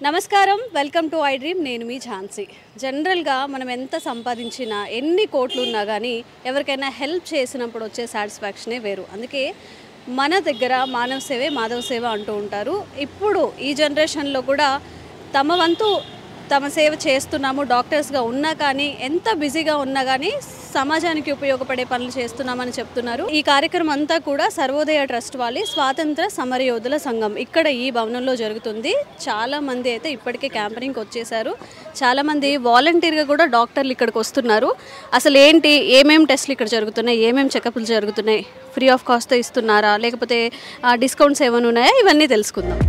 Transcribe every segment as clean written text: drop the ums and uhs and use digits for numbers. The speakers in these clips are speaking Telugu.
నమస్కారం, వెల్కమ్ టు ఐ డ్రీమ్. నేను మీ ఝాన్సీ. జనరల్గా మనం ఎంత సంపాదించినా ఎన్ని కోట్లు ఉన్నా కానీ ఎవరికైనా హెల్ప్ చేసినప్పుడు వచ్చే సాటిస్ఫాక్షనే వేరు. అందుకే మన దగ్గర మానవ సేవే మాధవ సేవ అంటూ ఉంటారు. ఇప్పుడు ఈ జనరేషన్లో కూడా తమ వంతు తమ సేవ చేస్తున్నాము. డాక్టర్స్గా ఉన్నా కానీ ఎంత బిజీగా ఉన్నా కానీ సమాజానికి ఉపయోగపడే పనులు చేస్తున్నామని చెప్తున్నారు. ఈ కార్యక్రమం అంతా కూడా సర్వోదయ ట్రస్ట్ వాళ్ళ స్వాతంత్ర సమరయోధుల సంఘం ఇక్కడ ఈ భవనంలో జరుగుతుంది. చాలామంది అయితే ఇప్పటికే క్యాంపెనింగ్కి వచ్చేసారు. చాలామంది వాలంటీర్గా కూడా డాక్టర్లు ఇక్కడికి వస్తున్నారు. అసలు ఏంటి, ఏమేమి టెస్టులు ఇక్కడ జరుగుతున్నాయి, ఏమేమి చెకప్లు జరుగుతున్నాయి, ఫ్రీ ఆఫ్ కాస్ట్తో ఇస్తున్నారా, లేకపోతే డిస్కౌంట్స్ ఏమైనా ఉన్నాయా, ఇవన్నీ తెలుసుకుందాం.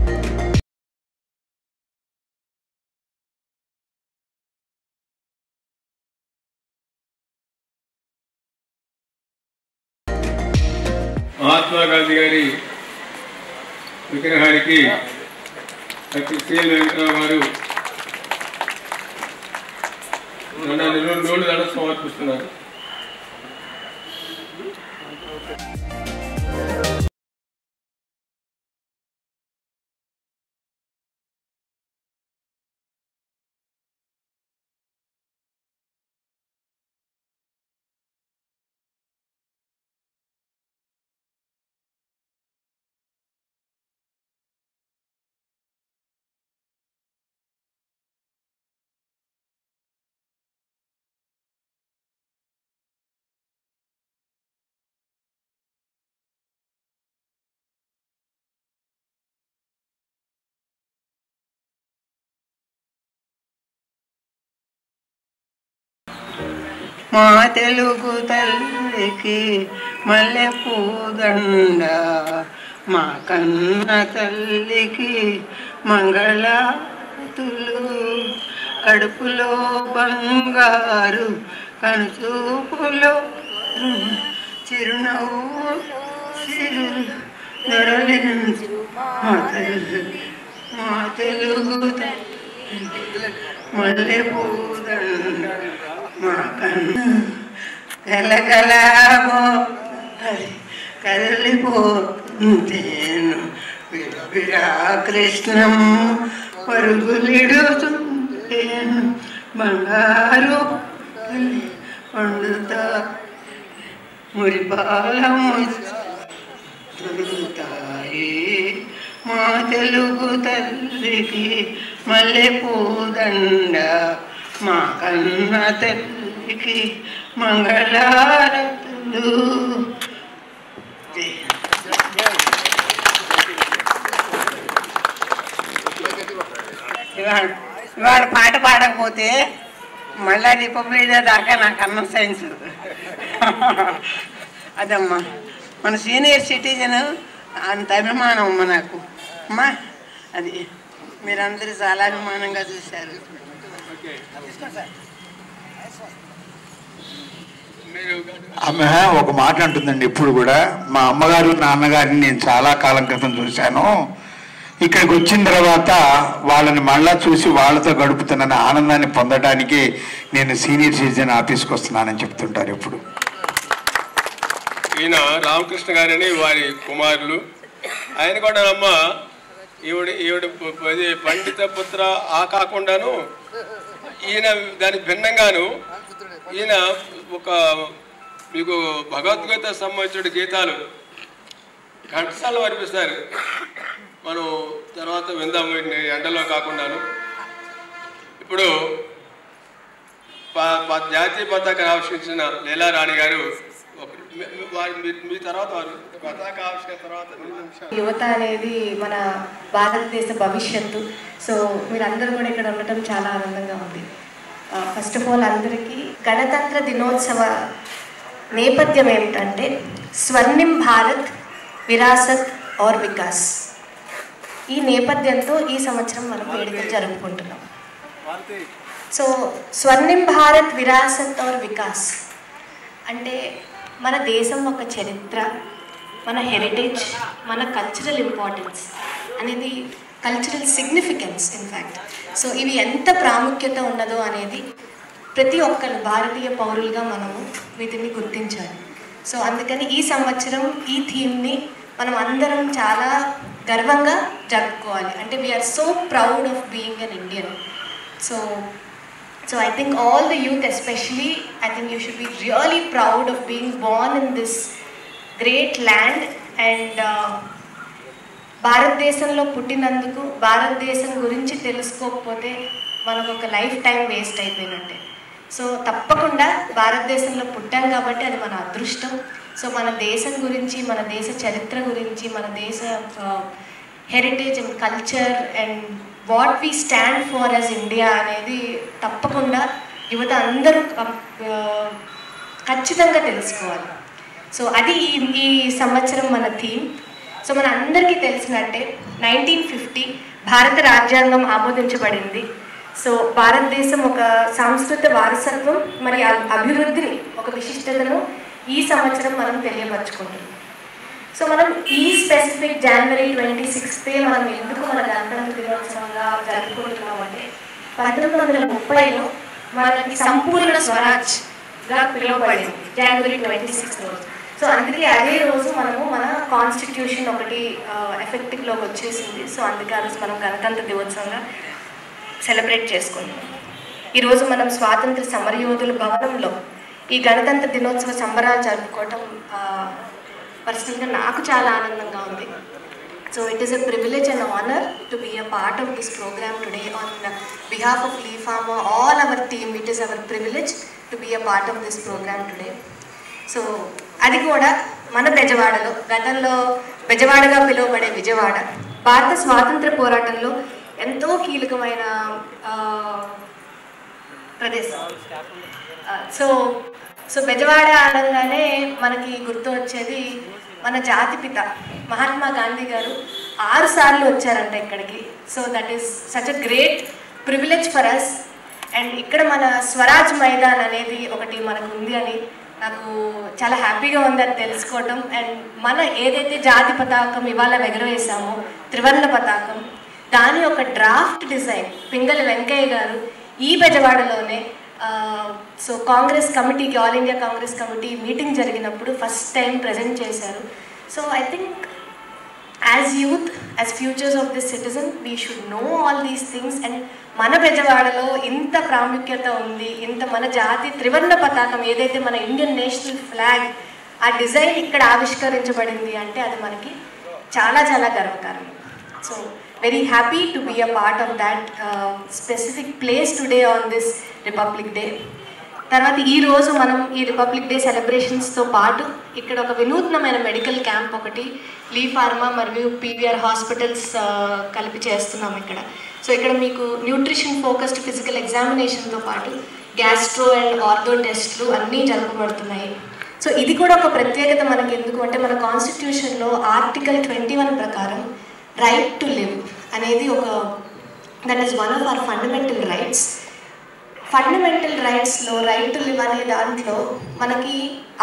మహాత్మా గాంధీ గారి విగ్రహానికి డాక్టర్ సిఎల్ వెంకటరావు గారు నూనె దండ సమర్పిస్తున్నారు. మా తెలుగు తల్లికి మల్లె పూదండ, మా కన్న తల్లికి మంగళాతులు, కడుపులో బంగారు కనుచూపులో చిరునవ్వు దొరలించు మా తెలుగు తల్లి మల్లె పూదండ, మా కన్న కలకలాగో కదిలిపోతేను విరా కృష్ణం పరుగులిడుతుంటేను బంగారు పండుతా మురిపాలము దొరుకుతాయి. మా తెలుగు తల్లికి మల్లె పూదండ, మా కన్న తల్లికి మంగళారతులు. ఇవాళ పాట పాడకపోతే మళ్ళా రిపబ్లిక్ డే దాకా నాకు అన్న సైన్స్ అదమ్మా. మన సీనియర్ సిటిజన్ అంత అభిమానం అమ్మ నాకు. అమ్మా అది మీరందరూ చాలా అభిమానంగా చూశారు. ఆమె ఒక మాట అంటుందండి ఇప్పుడు కూడా, మా అమ్మగారు నాన్నగారిని నేను చాలా కాలం క్రితం చూశాను, ఇక్కడికి వచ్చిన తర్వాత వాళ్ళని మళ్ళా చూసి వాళ్ళతో గడుపుతున్న ఆనందాన్ని పొందడానికి నేను సీనియర్ సిటిజన్ ఆఫీస్కి వస్తున్నానని చెప్తుంటారు ఎప్పుడు. ఈయన రామకృష్ణ గారని వారి కుమారులు. ఆయన కూడా అమ్మ ఈవిడ పండిత పుత్ర ఆ కాకుండాను ఈయన దానికి భిన్నంగాను ఈయన ఒక మీకు భగవద్గీత సంబంధించిన గీతాలు ఘంటసాల అనిపిస్తారు. మనం తర్వాత విందాము ఎండలో కాకుండాను. ఇప్పుడు జాతీయ పతాకాన్ని ఆవిష్కరించిన లీలారాణి గారు మీ తర్వాత పతాక ఆవిష్కరణ తర్వాత యువత అనేది మన భారతదేశ భవిష్యత్తు. సో మీరందరూ కూడా ఇక్కడ ఉండటం చాలా ఆనందంగా ఉంది. ఫస్ట్ ఆఫ్ ఆల్ అందరికీ గణతంత్ర దినోత్సవ నేపథ్యం ఏమిటంటే స్వర్ణిం భారత్ విరాసత్ ఔర్ వికాస్. ఈ నేపథ్యంతో ఈ సంవత్సరం మనం వేడుకలు జరుపుకుంటున్నాం. సో స్వర్ణిం భారత్ విరాసత్ ఔర్ వికాస్ అంటే మన దేశం ఒక చరిత్ర, మన హెరిటేజ్, మన కల్చరల్ ఇంపార్టెన్స్ అనేది, కల్చరల్ సిగ్నిఫికెన్స్ ఇన్ఫ్యాక్ట్. సో ఇవి ఎంత ప్రాముఖ్యత ఉన్నదో అనేది ప్రతి ఒక్కరు భారతీయ పౌరులుగా మనము వీటిని గుర్తించాలి. సో అందుకని ఈ సంవత్సరం ఈ థీమ్ని మనం అందరం చాలా గర్వంగా జరుపుకోవాలి. అంటే we are so proud of being an Indian. So I think all the youth especially, I think you should be really proud of being born in this great land and భారతదేశంలో పుట్టినందుకు భారతదేశం గురించి తెలుసుకోకపోతే మనకు ఒక లైఫ్ టైం వేస్ట్ అయిపోయినట్టే. సో తప్పకుండా భారతదేశంలో పుట్టాం కాబట్టి అది మన అదృష్టం. సో మన దేశం గురించి, మన దేశ చరిత్ర గురించి, మన దేశ heritage and culture and what we stand for as India అనేది తప్పకుండా యువత అందరూ ఖచ్చితంగా తెలుసుకోవాలి. సో అది ఈ సంవత్సరం మన థీమ్. సో మన అందరికీ తెలిసినట్టే 1950 భారత రాజ్యాంగం ఆమోదించబడింది. సో భారతదేశం ఒక సాంస్కృతిక వారసత్వం మరియు అభివృద్ధిని, ఒక విశిష్టతను ఈ సంవత్సరం మనం తెలియపరచుకుంటున్నాం. సో మనం ఈ స్పెసిఫిక్ జనవరి 26 మనం ఎందుకు మన గణతంత్ర దినోత్సవంగా జరుపుకుంటున్నామంటే 1930లో మనకి సంపూర్ణ స్వరాజ్గా పిలువబడింది జనవరి 26 రోజు. సో అందుకే అదే రోజు మనము మన కాన్స్టిట్యూషన్ ఒకటి ఎఫెక్టివ్లోకి వచ్చేసింది. సో అందుకే ఆ రోజు మనం గణతంత్ర దినోత్సవంగా సెలబ్రేట్ చేసుకుంటాం. ఈరోజు మనం స్వాతంత్ర సమరయోధుల భవనంలో ఈ గణతంత్ర దినోత్సవ సంబరాలు జరుపుకోవటం పర్సనల్గా నాకు చాలా ఆనందంగా ఉంది. So it is a privilege and honour to be a part of this programme today on behalf of Lee Pharma all our team. It is our privilege to be a part of this programme today. So అది కూడా మన బెజవాడలో, గతంలో బెజవాడగా పిలువబడే విజయవాడ భారత స్వాతంత్ర పోరాటంలో ఎంతో కీలకమైన ప్రదేశం. సో బెజవాడ అనగానే మనకి గుర్తు వచ్చేది మన జాతిపిత మహాత్మా గాంధీ గారు 6 సార్లు వచ్చారంట ఇక్కడికి. So that is such a great privilege for us. And ఇక్కడ మన స్వరాజ్ మైదాన్ అనేది ఒకటి మనకు ఉంది అని నాకు చాలా హ్యాపీగా ఉంది అది తెలుసుకోవటం. అండ్ మన ఏదైతే జాతి పతాకం ఇవాళ ఎగరవేశామో త్రివర్ణ పతాకం, దాని ఒక డ్రాఫ్ట్ డిజైన్ పింగళి వెంకయ్య గారు ఈ బెజవాడలోనే సో కాంగ్రెస్ కమిటీకి, all India Congress committee meeting జరిగినప్పుడు ఫస్ట్ టైం ప్రజెంట్ చేశారు. So I think as youth, as features of this citizen, we should know all these things. And మన బెజవాడలో ఇంత ప్రాముఖ్యత ఉంది, ఇంత మన జాతి త్రివర్ణ పతాకం ఏదైతే మన ఇండియన్ నేషనల్ ఫ్లాగ్ ఆ డిజైన్ ఇక్కడ ఆవిష్కరించబడింది అంటే అది మనకి చాలా చాలా గర్వకారణం. So very happy to be a part of that specific place today on this Republic Day. తర్వాత ఈ రోజు మనం ఈ రిపబ్లిక్ డే సెలబ్రేషన్స్తో పాటు ఇక్కడ ఒక వినూత్నమైన మెడికల్ క్యాంప్ ఒకటి లీ ఫార్మా మరియు పీవీఆర్ హాస్పిటల్స్ కలిపి చేస్తున్నాం ఇక్కడ. సో ఇక్కడ మీకు న్యూట్రిషన్ ఫోకస్డ్ ఫిజికల్ ఎగ్జామినేషన్తో పాటు గ్యాస్ట్రో అండ్ ఆర్థో టెస్ట్లు అన్నీ జరపబడుతున్నాయి. సో ఇది కూడా ఒక ప్రత్యేకత మనకి. ఎందుకు అంటే మన కాన్స్టిట్యూషన్లో ఆర్టికల్ 21 ప్రకారం రైట్ టు లివ్ అనేది ఒక that is one of our fundamental rights. Fundamental రైట్స్లో రైట్ టు లివ్ అనే దాంట్లో మనకి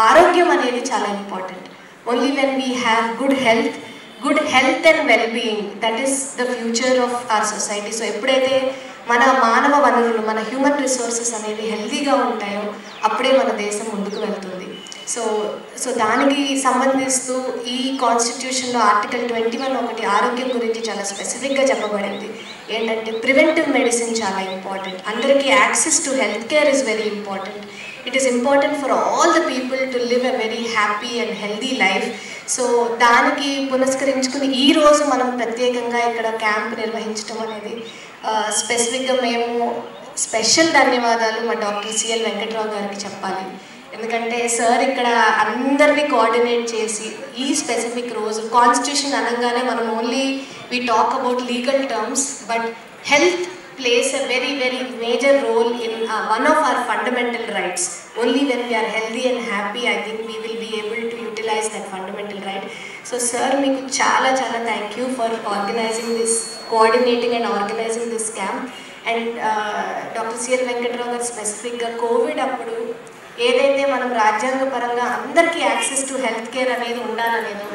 ఆరోగ్యం అనేది చాలా important. Only when we have good health and well being, that is the future of our society. So ఎప్పుడైతే మన మానవ వనరులు, మన హ్యూమన్ రిసోర్సెస్ అనేవి హెల్తీగా ఉంటాయో అప్పుడే మన దేశం ముందుకు వెళ్తుంది. సో దానికి సంబంధిస్తూ ఈ కాన్స్టిట్యూషన్లో ఆర్టికల్ 21 ఒకటి ఆరోగ్యం గురించి చాలా స్పెసిఫిక్గా చెప్పబడింది. ఏంటంటే ప్రివెంటివ్ మెడిసిన్ చాలా ఇంపార్టెంట్, అందరికీ access to health care is very important. It is important for all the people to live a very happy and healthy life. So దానికి పురస్కరించుకుని ఈరోజు మనం ప్రత్యేకంగా ఇక్కడ క్యాంప్ నిర్వహించడం అనేది స్పెసిఫిక్గా మేము స్పెషల్ ధన్యవాదాలు మా డాక్టర్ సిఎల్ వెంకట్రావు గారికి చెప్పాలి. ఎందుకంటే సార్ ఇక్కడ అందరినీ కోఆర్డినేట్ చేసి ఈ స్పెసిఫిక్ రోజు కాన్స్టిట్యూషన్ అనగానే మనం only we talk about legal terms, but health plays a very major role in one of our fundamental rights. Only when we are healthy and happy, I think we will be able to utilize that fundamental right. So sir, meeku chala thank you for organizing this, coordinating and organizing this camp. And Dr. C.L. Venkatrao garu specific ga COVID appudu ఏదైతే మనం రాజ్యాంగ పరంగా అందరికీ యాక్సెస్ టు హెల్త్ కేర్ అనేది ఉండాలనేది,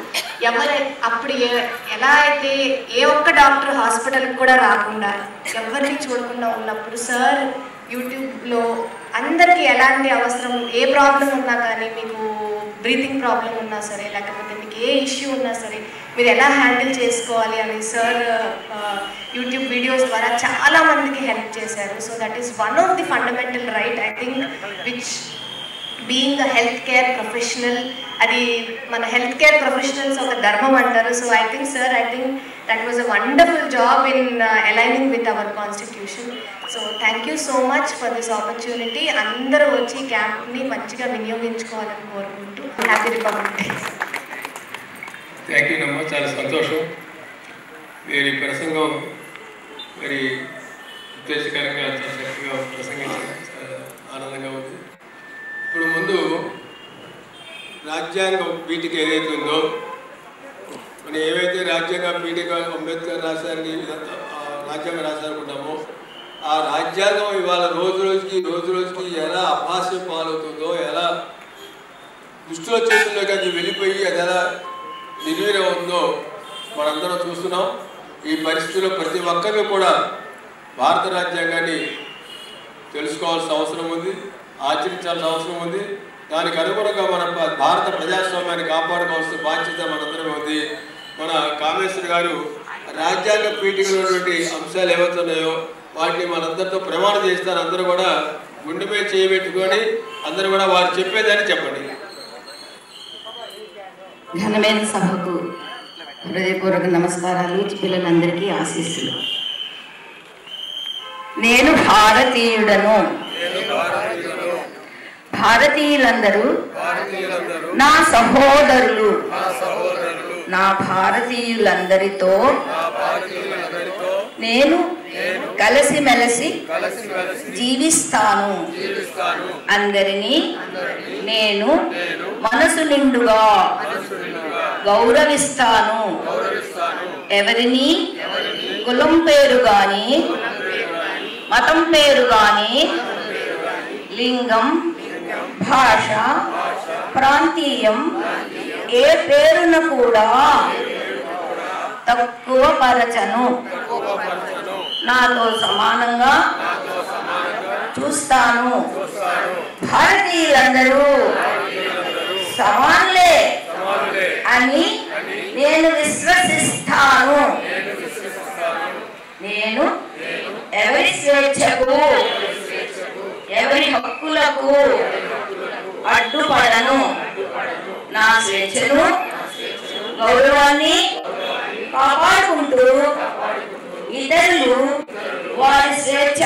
అప్పుడు ఎలా అయితే ఏ ఒక్క డాక్టర్ హాస్పిటల్కి కూడా రాకుండా ఎవరిని చూడకుండా ఉన్నప్పుడు సార్ యూట్యూబ్లో అందరికీ ఎలాంటి అవసరం, ఏ ప్రాబ్లం ఉన్నా కానీ, మీకు బ్రీతింగ్ ప్రాబ్లం ఉన్నా సరే, లేకపోతే మీకు ఏ ఇష్యూ ఉన్నా సరే మీరు ఎలా హ్యాండిల్ చేసుకోవాలి అని సార్ యూట్యూబ్ వీడియోస్ ద్వారా చాలా మందికి హెల్ప్ చేశారు. So that is one of the fundamental right I think which being a health care professional, అది మన హెల్త్ కేర్ ప్రొఫెషనల్స్ ఒక ధర్మం అంటారు. So I think that was a wonderful job in aligning with our constitution. So thank you so much for this opportunity. అందరూ వచ్చి క్యాంప్ని మంచిగా వినియోగించుకోవాలని కోరుకుంటూ happy republic day. Thank you నమ్మ, చాలా సంతోషం. మీరు ప్రసంగం మరి ఉత్తేజకరంగా చాలా చక్కగా ప్రసంగించారు, ఆనందంగా ఉంది. ఇప్పుడు ముందు రాజ్యాంగ పీఠిక ఏదైతే ఉందో, మనం ఏవైతే రాజ్యాంగ పీఠిక అంబేద్కర్ రాశారని రాజ్యాంగం రాశారనుకున్నామో, ఆ రాజ్యాంగం ఇవాళ రోజు రోజుకి ఎలా అభాస్యం పాలవుతుందో, ఎలా దుష్టుల చేతుల్లోకి అది వెళ్ళిపోయి అది ఎలా నిర్వీర్యం అవుతుందో మనందరం చూస్తున్నాం. ఈ పరిస్థితుల్లో ప్రతి ఒక్కరిని కూడా భారత రాజ్యాంగాన్ని తెలుసుకోవాల్సిన అవసరం ఉంది, ఆచరించాల్సిన అవసరం ఉంది. దానికి అనుగుణంగా మన భారత ప్రజాస్వామ్యాన్ని కాపాడుకోవాల్సిన బాధ్యత మనందరం ఉంది. మన కామేశ్వర్ గారు రాజ్యాంగ పీఠికలో ఉన్నటువంటి అంశాలు ఏవైతే ఉన్నాయో వాటిని మనందరితో ప్రమాణం చేస్తారు. అందరూ కూడా గుండెపై చేయబెట్టుకొని అందరూ కూడా వారు చెప్పేదని చెప్పండి. ఘనమైన సభకు హృదయపూర్వక నమస్కారాలు, పిల్లలందరికీ ఆశీస్సులు. నేను భారతీయుడను, భారతీయులందరూ నా సహోదరులు, నా భారతీయులందరితో నేను కలిసిమెలిసి జీవిస్తాను. అందరినీ నేను మనసు నిండుగా గౌరవిస్తాను. ఎవరిని కులం పేరు గాని, మతం పేరు గాని, లింగం, భాష, ప్రాంతీయం ఏ పేరున కూడా తక్కువ పరచను. నాతో సమానంగా చూస్తాను. భారతీయులందరూ సమానులే అని నేను విశ్వసిస్తాను. నేను ఎవరి స్వేచ్ఛకు, ఎవరి హక్కులకు అడ్డుపడను. నా స్వేచ్ఛను, గౌరవాన్ని కాపాడుకుంటూ ఇతరులు వారి స్వేచ్ఛ,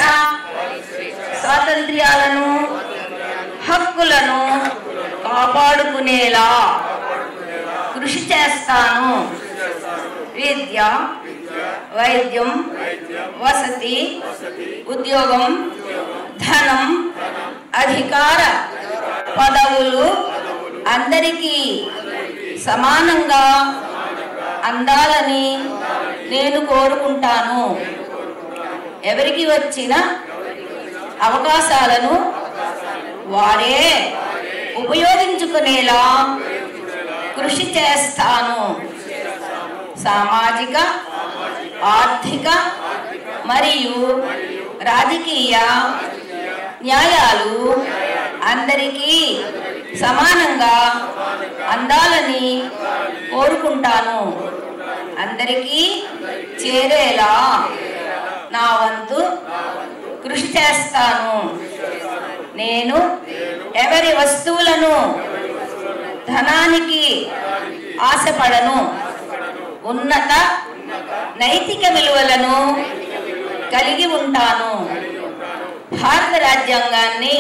స్వాతంత్ర్యాలను, హక్కులను కాపాడుకునేలా కృషి చేస్తాను. విద్య, వైద్యం, వసతి, ఉద్యోగం, ధనం, అధికార పదవులు అందరికీ సమానంగా అందాలని నేను కోరుకుంటాను. ఎవరికి వచ్చిన అవకాశాలను వారే ఉపయోగించుకునేలా కృషి చేస్తాను. సామాజిక, ఆర్థిక మరియు రాజకీయ న్యాయాలు అందరికీ సమానంగా అందాలని కోరుకుంటాను. అందరికీ చేరేలా నా వంతు కృషి చేస్తాను. నేను ఎవరి వస్తువులను, ధనానికి ఆశపడను. ఉన్నత నైతిక విలువలను కలిగి ఉంటాను. భారత రాజ్యాంగాన్ని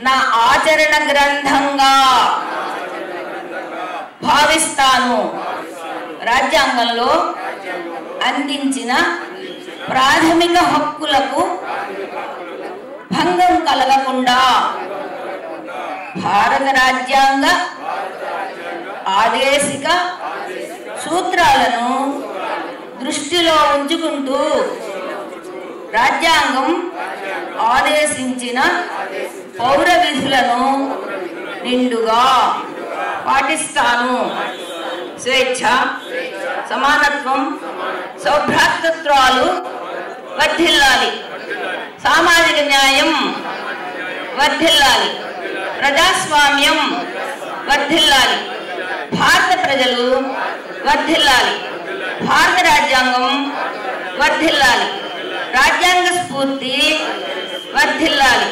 నా ఆచరణ గ్రంథంగా భావిస్తాను. రాజ్యాంగంలో అందించిన ప్రాథమిక హక్కులకు భంగం కలగకుండా భారత రాజ్యాంగ ఆదేశిక సూత్రాలను దృష్టిలో ఉంచుకుంటూ రాజ్యాంగం ఆదేశించిన పౌర విధులను నిండుగా పాటిస్తాను. స్వేచ్ఛ, సమానత్వం, సౌభ్రాతృత్వాలు వర్ధిల్లాలి. సామాజిక న్యాయం వర్ధిల్లాలి. ప్రజాస్వామ్యం వర్ధిల్లాలి. భారత ప్రజలు వర్ధిల్లాలి. భారత రాజ్యాంగం వర్ధిల్లాలి. రాజ్యాంగ స్ఫూర్తి వర్ధిల్లాలి.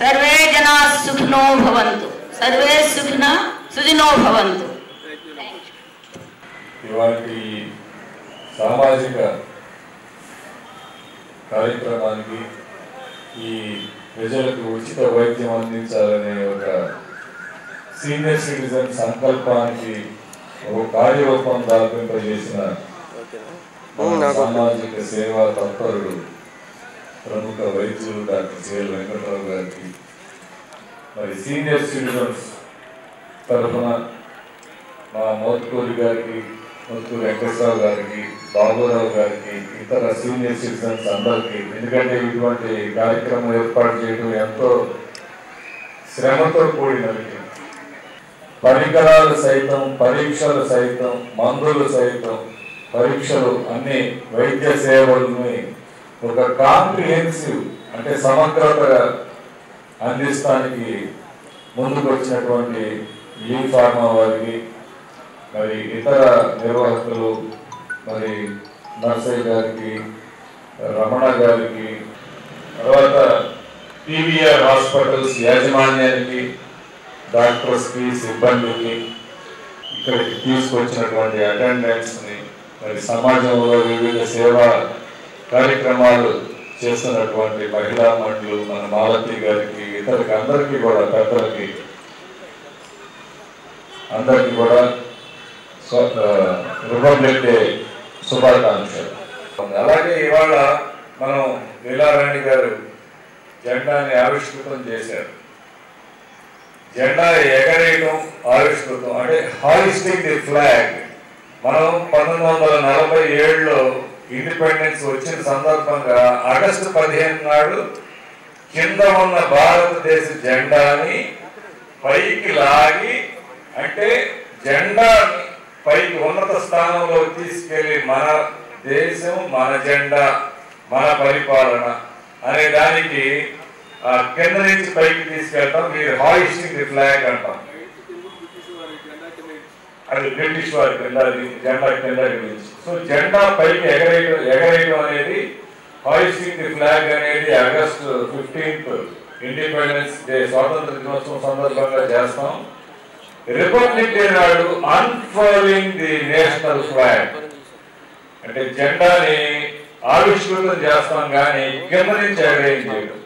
సర్వే జనా సుఖినో భవంతు. సర్వే సుఖినో భవంతు. ఇవాటి సామాజిక కార్యక్రమానికి ఈ ప్రజలకు ఉచిత వైద్యం అందించాలనే ఒక సీనియర్ సిటిజన్ సంకల్పానికి ఒక కార్యరూపం దాల్పింపజేసిన సామాజిక సేవా తత్పరుడు ప్రముఖ వైద్యులు డాక్టర్ సిఎల్ వెంకటరావు గారికి, మరి సీనియర్ సిటిజన్స్ తరఫున మా మోత్కూరి గారికి, మోత్కూరి వెంకటరావు గారికి, బాబురావు గారికి, ఇతర సీనియర్ సిటిజన్స్ అందరికీ, ఎందుకంటే ఇటువంటి కార్యక్రమం ఏర్పాటు చేయడం ఎంతో శ్రమతో కూడినది. పరికరాలు సైతం, పరీక్షలు సైతం, మందులు సైతం, పరీక్షలు అన్ని వైద్య సేవలని ఒక కాంప్రిహెన్సివ్ అంటే సమగ్రతగా అందిస్తానికి ముందుకు వచ్చినటువంటి ఈ ఫార్మా వారికి, మరి ఇతర నిర్వాహకులు, మరి నర్సయ్య గారికి, రమణ గారికి, తర్వాత పీవీఆర్ హాస్పిటల్స్ యాజమాన్యానికి, డాక్టర్స్కి, సిబ్బందికి, ఇక్కడికి తీసుకొచ్చినటువంటి అటెండెంట్స్ని, మరి సమాజంలో వివిధ సేవా కార్యక్రమాలు చేస్తున్నటువంటి మహిళా మండలు, మన మాలతి గారికి, ఇతరికి అందరికీ కూడా, పెద్దలకి అందరికీ కూడా రిపబ్లిక్ డే శుభాకాంక్షలు. అలాగే ఇవాళ మనం లీలారాణి గారు జెండాని ఆవిష్కృతం చేశారు. జెండా ఎగరేయడం ఆవిష్కృతం అంటే హాయిస్టింగ్ ది ఫ్లాగ్. మనం 1947లో ఇండిపెండెన్స్ వచ్చిన సందర్భంగా ఆగస్టు 15 నాడు కింద ఉన్న భారతదేశ జెండాని పైకి లాగి, అంటే జెండా పైకి ఉన్నత స్థానంలో తీసుకెళ్లి మన దేశం, మన జెండా, మన పరిపాలన అనే దానికి కింద నుంచి పైకి తీసుకెళ్తాం. మీరు హాయిస్టింగ్ ది ఫ్లాగ్ అంటాం. అది బ్రిటిష్ వారి కింద జెండా కింద నుంచి. సో జెండా పైకి ఎగరేయడం అనేది, హాయిస్టింగ్ ది ఫ్లాగ్ అనేది ఆగస్టు 15 ఇండిపెండెన్స్ డే స్వాతంత్ర దినోత్సవం సందర్భంగా చేస్తాం. రిపబ్లిక్ డే నాడు అన్ఫర్లింగ్ ది నేషనల్ ఫ్లాగ్ అంటే జెండాని ఆవిష్కృతం చేస్తాం, కానీ కింద నుంచి ఎగరేయించేయడం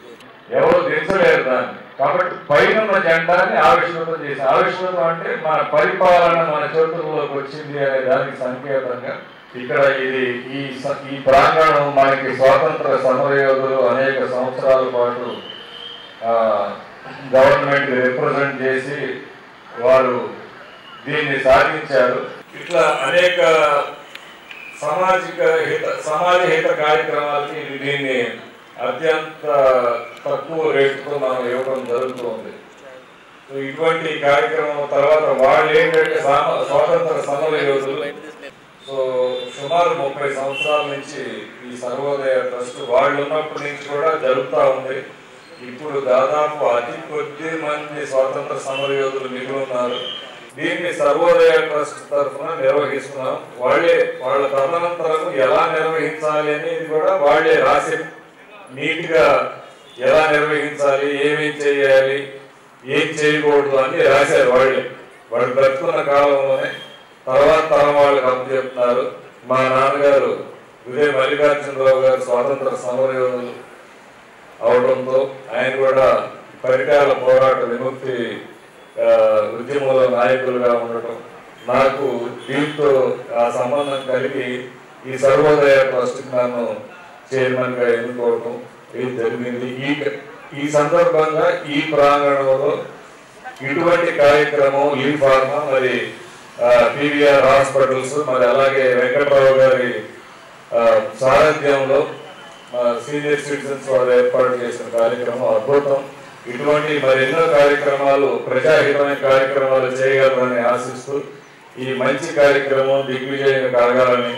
ఎవరు దించలేరు దాన్ని. కాబట్టి పైన జెండాని ఆవిష్కృతం చేసి, ఆవిష్కృతం అంటే మన పరిపాలన మన చేతుల్లోకి వచ్చింది అనే దానికి సంకేతంగా ఇక్కడ ఇది ఈ ప్రాంగణం మనకి స్వాతంత్ర సమరయోధులు అనేక సంవత్సరాల పాటు గవర్నమెంట్ రిప్రజెంట్ చేసి వారు దీన్ని సాధించారు. ఇట్లా అనేక సమాజ హిత కార్యక్రమాలకి దీన్ని అత్యంత తక్కువ రేటుతో మనం ఇవ్వడం జరుగుతుంది. సో ఇటువంటి కార్యక్రమం తర్వాత వాళ్ళు ఏంటంటే స్వాతంత్ర సమర యోధులు. సో సుమారు 30 సంవత్సరాల నుంచి ఈ సర్వోదయ ట్రస్ట్ వాళ్ళు ఉన్నప్పటి నుంచి కూడా జరుగుతూ ఉంది. ఇప్పుడు దాదాపు అతి కొద్ది మంది స్వాతంత్ర సమర యోధులు మిగిలి ఉన్నారు. దీన్ని సర్వోదయ ట్రస్ట్ తరఫున నిర్వహిస్తున్నాం. వాళ్ళ తదనంతరం ఎలా నిర్వహించాలి అనేది కూడా వాళ్ళే రాసి నీట్గా ఎలా నిర్వహించాలి, ఏమేం చేయాలి, ఏం చేయకూడదు అని రాశారు. వాళ్ళు బ్రతుకున్న కాలంలోనే తర్వాత తరం వాళ్ళకి అప్పచెప్తున్నారు. మా నాన్నగారు ఉదయ మల్లికార్జునరావు గారు స్వాతంత్ర సమరయోధులు అవడంతో ఆయన కూడా పరికాల పోరాట విముక్తి ఉద్యమంలో నాయకులుగా ఉండటం, నాకు దీంతో ఆ సంబంధం కలిగి ఈ సర్వోదయ ట్రస్ట్కి నన్ను చైర్మన్గా ఎన్నుకోవడం ఇది జరిగింది. ఈ సందర్భంగా ఈ ప్రాంగణంలో ఇటువంటి కార్యక్రమం ఈ ఫార్మా, మరి పీవీఆర్ హాస్పిటల్స్, మరి అలాగే వెంకటరావు గారి సారథ్యంలో సీనియర్ సిటిజన్స్ వారు ఏర్పాటు చేసిన కార్యక్రమం అద్భుతం. ఇటువంటి మరెన్నో కార్యక్రమాలు, ప్రజాహితమైన కార్యక్రమాలు చేయగలరని ఆశిస్తూ ఈ మంచి కార్యక్రమం దిగ్విజయం కాగాలని,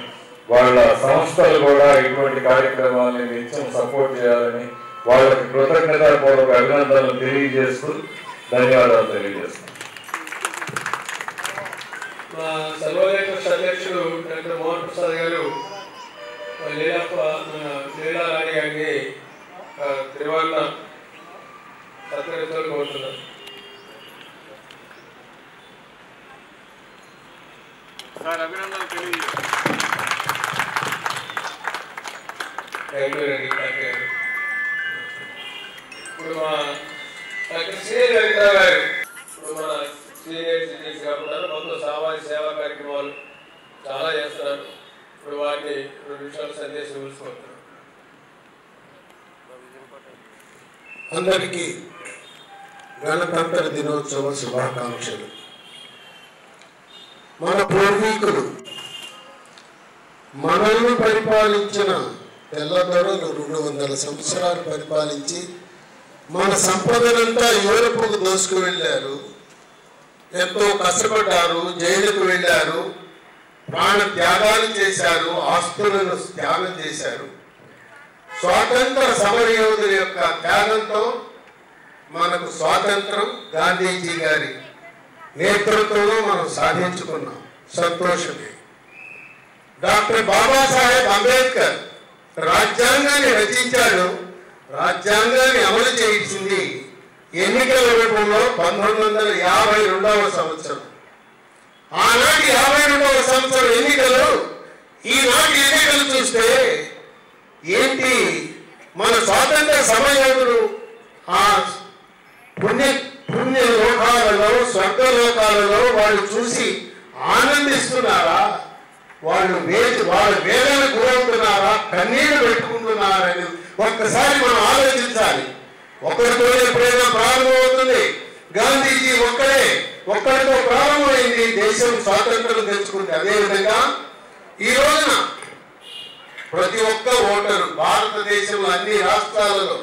వాళ్ళ సంస్థలు కూడా ఇటువంటి కార్యక్రమాలని నిత్యం సపోర్ట్ చేయాలని వాళ్ళకి కృతజ్ఞతాపూర్వక అభినందనలు తెలియజేస్తూ ధన్యవాదాలు తెలియజేస్తాం. మా సర్వోదయ ట్రస్ట్ అధ్యక్షుడు డాక్టర్ మోహన్ ప్రసాద్ గారు లీలారాణి గారిని త్రివర్ణ సత్కరించాలని కోరుతున్నారు. సార్ అభినందనలు తెలియజేస్తాం. థ్యాంక్ యూ అండి. ఇప్పుడు మా డాక్టర్ శ్రీనిధి హరిరావు గారు ఇప్పుడు మన సీనియర్ సిటిజన్స్ కాకుండా మొత్తం సామాజిక సేవా కార్యక్రమాలు చాలా చేస్తున్నారు. ఇప్పుడు వారిని 2 నిమిషాల సందేశం తెలుసుకుంటున్నారు. అందరికీ గణతంత్ర దినోత్సవ శుభాకాంక్షలు. మన పూర్వీకులు మనల్ని పరిపాలించిన తెల్లదొరలు 200 సంవత్సరాలు పరిపాలించి మన సంపదనంతా యూరప్కు దోసుకు వెళ్ళారు. ఎంతో కష్టపడ్డారు, జైలుకు వెళ్ళారు, ప్రాణ త్యాగాలు చేశారు, ఆస్తులను త్యాగం చేశారు. స్వాతంత్ర సమరయోధుల యొక్క త్యాగంతో మనకు స్వాతంత్రం గాంధీజీ గారి నేతృత్వంలో మనం సాధించుకున్నాం. సంతోషమే. డాక్టర్ బాబాసాహెబ్ అంబేద్కర్ రాజ్యాంగాన్ని రచించాడు. రాజ్యాంగాన్ని అమలు చేయించింది ఎన్నికల రూపంలో 1952వ సంవత్సరం. ఆనాటి 52వ సంవత్సరం ఎన్నికలు ఈనాటి ఎన్నికలు చూస్తే ఏంటి, మన స్వాతంత్ర సమరయోధులు ఆ పుణ్య లోకాలలో, స్వర్గలోకాలలో వాళ్ళు చూసి ఆనందిస్తున్నారా, వాళ్ళు వేదనకు గురవుతున్నారా, కన్నీళ్లు పెట్టుకుంటున్నారని ఒక్కసారి మనం ఆలోచించాలి. ఒక్కరితో ఎప్పుడైనా ప్రారంభమవుతుంది. గాంధీజీ ఒక్కడితో ప్రారంభమైంది దేశం స్వాతంత్రం తెచ్చుకుంది. అదేవిధంగా ఈ రోజున ప్రతి ఒక్క ఓటరు భారతదేశంలో అన్ని రాష్ట్రాలలో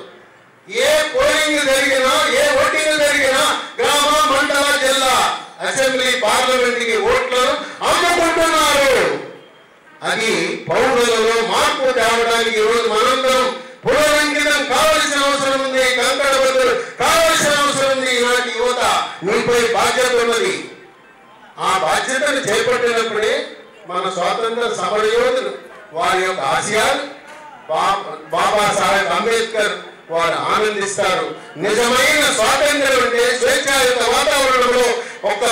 ఏ పోలింగ్ జరిగినా, ఏ ఓటింగ్ జరిగినా గ్రామ, మండల, జిల్లా, అసెంబ్లీ, పార్లమెంట్కి ఓట్లను అమ్ముకుంటున్నారు. అది పౌరులలో మార్పు తేవడానికి ఈరోజు మనందరం పునరంకితం కావలసిన అవసరం ఉంది. కంకణబద్ధులు కావలసిన అవసరం ఉంది. ఈనాటి యువత మీపై బాధ్యత ఉన్నది. ఆ బాధ్యతను చేపట్టినప్పుడే మన స్వాతంత్ర సమరయోధులు వారి యొక్క ఆశయాలు బాబాసాహెబ్ అంబేద్కర్ వారు ఆనందిస్తారు. నిజమైన స్వాతంత్రం అంటే స్వేచ్ఛాయుత వాతావరణంలో ఒక్క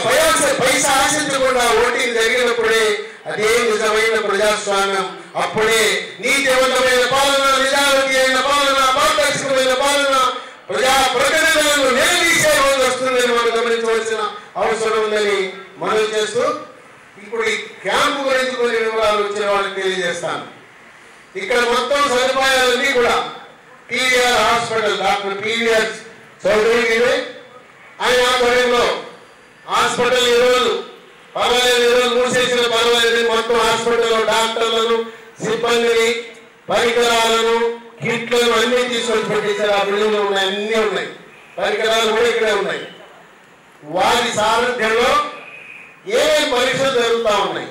పైసా ఆశించకుండా ఓటింగ్ జరిగినప్పుడే అదే నిజమైన ప్రజాస్వామ్యం. అప్పుడే నీతివంతమైన పాలన, నిజానికి అయిన పాలన, పారదర్శకమైన పాలన, ప్రజాప్రతినిధులను నిలదీసే రోజు వస్తుందని మనం గమనించవలసిన అవసరం ఉందని మనం చేస్తూ ఇప్పుడు ఈ క్యాంపు గురించి కొన్ని వివరాలు వచ్చిన వాళ్ళకి తెలియజేస్తాను. ఇక్కడ మొత్తం సదుపాయాలన్నీ కూడా PVR hospital, doctor PVR Chowdary ఆయన ఆధ్వర్యంలో హాస్పిటల్ ఈరోజు పర్వాలేదు, ఈరోజు మూసేసిన పర్వాలేదు. మొత్తం హాస్పిటల్లో డాక్టర్లను, సిబ్బందిని, పరికరాలను, కిట్లను అన్ని తీసుకొని పెట్టేశారు. ఆ బిల్డింగ్లో ఉన్నాయి, అన్నీ ఉన్నాయి. పరికరాలు కూడా ఇక్కడే ఉన్నాయి. వారి సారథ్యంలో ఏ పరీక్షలు జరుగుతూ ఉన్నాయి.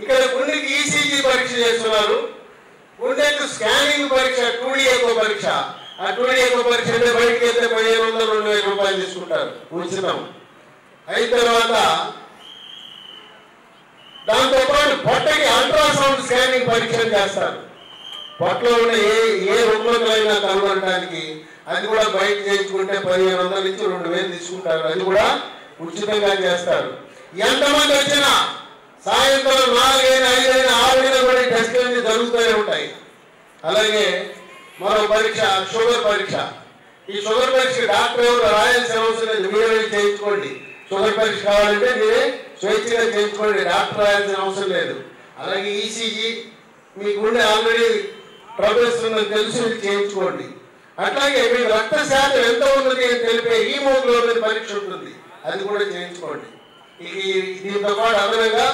ఇక్కడ గుండెకి ECG పరీక్ష చేస్తున్నారు. గుండెకు స్కానింగ్ పరీక్ష, 2D ఎకో పరీక్ష. ఆ 2D ఎకో పరీక్ష అంటే బయటకి వెళ్తే 1500-2000 రూపాయలు తీసుకుంటారు ఉచితం. అయిన తర్వాత దాంతోపాటు పొట్టకి అల్ట్రాసౌండ్ స్కానింగ్ పరీక్షలు చేస్తారు. పొట్టలో ఉన్న ఏ రుగ్మతలైనా కనుగొనడానికి అది కూడా బయట చేయించుకుంటే 1500 నుంచి 2000 తీసుకుంటారు. అది కూడా ఉచితంగా చేస్తారు. ఎంతమంది వచ్చినా సాయంత్రం 4 అయినా 5 అయినా 6 అయినా కూడా టెస్టులు జరుగుతూనే ఉంటాయి. అలాగే మరో పరీక్ష షుగర్ పరీక్ష. ఈ షుగర్ పరీక్ష డాక్టర్ ఎవరు రాయాల్సిన అవసరం లేదు, మీరే చేయించుకోండి. షుగర్ పరీక్ష కావాలంటే మీరే స్వేచ్ఛగా చేయించుకోండి, డాక్టర్ రాయాల్సిన అవసరం లేదు. అలాగే ECG మీకు ఉండే ఆల్రెడీ ట్రబుల్స్ ఉందని తెలిసి చేయించుకోండి. అట్లాగే మీకు రక్త శాతం ఎంత ఉన్నది అని తెలిపే హీమోగ్లోబిన్ పరీక్ష ఉంటుంది, అది కూడా చేయించుకోండి. దీంతో పాటు అదనంగా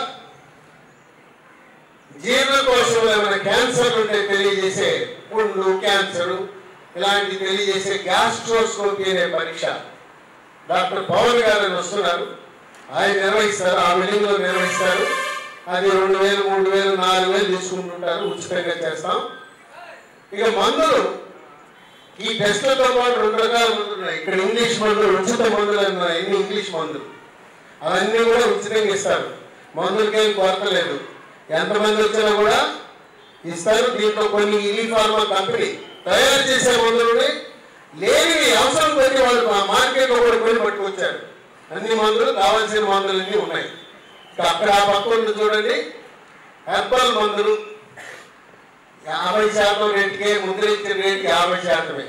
జీర్ణకోశంలో ఏమైనా క్యాన్సర్లు ఉంటే తెలియజేసే పుండు, క్యాన్సర్ ఇలాంటివి తెలియజేసే గ్యాస్ట్రోస్కోపీ అనే పరీక్ష డాక్టర్ పవన్ గారు వస్తున్నారు, ఆయన నిర్వహిస్తారు. ఆ బిల్డింగ్లో నిర్వహిస్తారు. అది 2000, 3000, 4000 తీసుకుంటుంటారు. ఉచితంగా చేస్తాం. ఇక మందులు ఈ టెస్టులతో పాటు 2 రకాలు ఉంటున్నాయి. ఇక్కడ ఇంగ్లీష్ మందులు, ఉచిత మందులు అన్నాయి. ఇన్ని ఇంగ్లీష్ మందులు అవన్నీ కూడా ఉచితంగా ఇస్తారు. మందులకేం కొరత లేదు. ఎంతమంది వచ్చినా కూడా ఇస్తారు. దీంట్లో కొన్ని ఇలీ ఫార్మా కంపెనీ తయారు చేసే మందులని లేని అవసరం కొద్ది వాళ్ళు మార్కెట్లో కూడా కొని పట్టుకొచ్చారు. అన్ని మందులు, కావాల్సిన మందులన్నీ ఉన్నాయి. అక్కడ ఆ పక్క చూడండి, హెర్బల్ మందులు 50% రేటుకే, ముద్రించిన రేటుకి 50%.